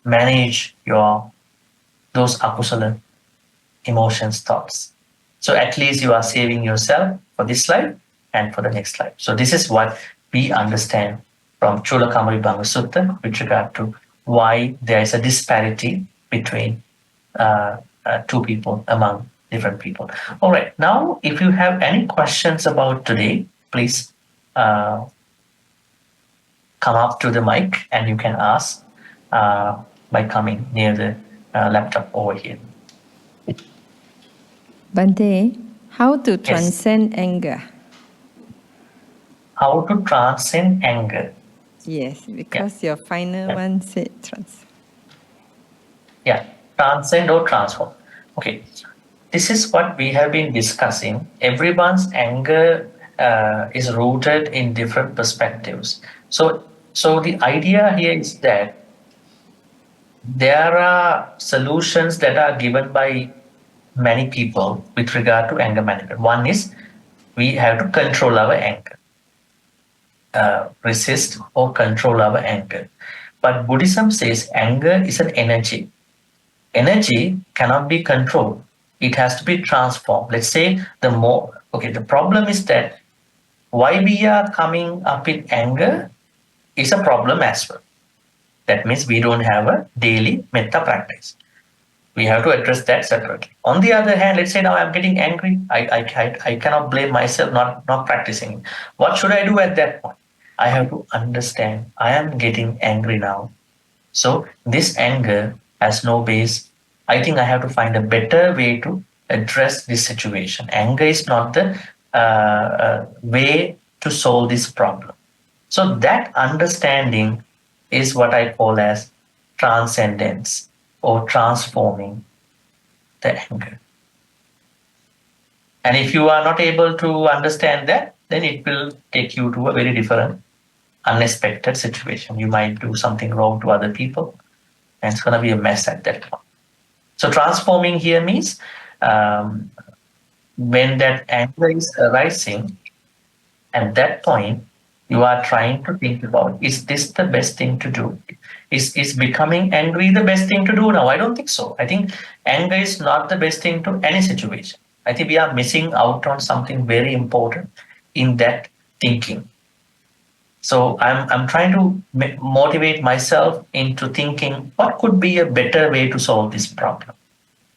manage those akusala emotions, thoughts. So at least you are saving yourself for this life and for the next life. So this is what we understand from Culakammavibhanga Sutta with regard to why there is a disparity between two people among different people. All right. Now, if you have any questions about today, please come up to the mic and you can ask by coming near the laptop over here.
Bhante, how to transcend anger?
How to transcend anger?
Yes, because your final one said transcend.
Yeah, transcend or transform. Okay, this is what we have been discussing. Everyone's anger is rooted in different perspectives. So the idea here is that there are solutions that are given by many people with regard to anger management. One is we have to control our anger, resist or control our anger. But Buddhism says anger is an energy. Energy cannot be controlled. It has to be transformed. Let's say the problem is that why we are coming up with anger is a problem as well. That means we don't have a daily metta practice. We have to address that separately. On the other hand, let's say now I'm getting angry. I cannot blame myself not practicing. What should I do at that point? I have to understand I am getting angry now. So this anger has no base. I think I have to find a better way to address this situation. Anger is not the way to solve this problem. So that understanding is what I call as transcendence or transforming the anger. And if you are not able to understand that, then it will take you to a very different, unexpected situation. You might do something wrong to other people, and it's going to be a mess at that point. So transforming here means when that anger is arising, at that point, you are trying to think about, is this the best thing to do? Is becoming angry the best thing to do now? I don't think so. I think anger is not the best thing to any situation. I think we are missing out on something very important in that thinking. So I'm trying to motivate myself into thinking what could be a better way to solve this problem.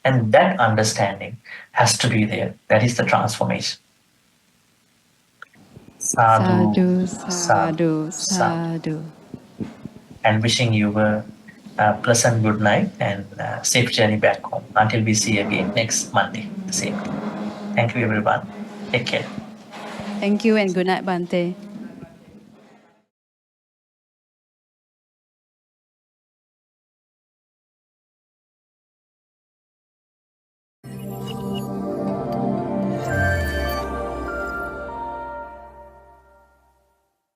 And that understanding has to be there. That is the transformation.
Sadhu, sadhu, sadhu.
And wishing you a pleasant good night and safe journey back home until we see again next Monday, the same day. Thank you, everyone. Take care.
Thank you and good night, Bhante.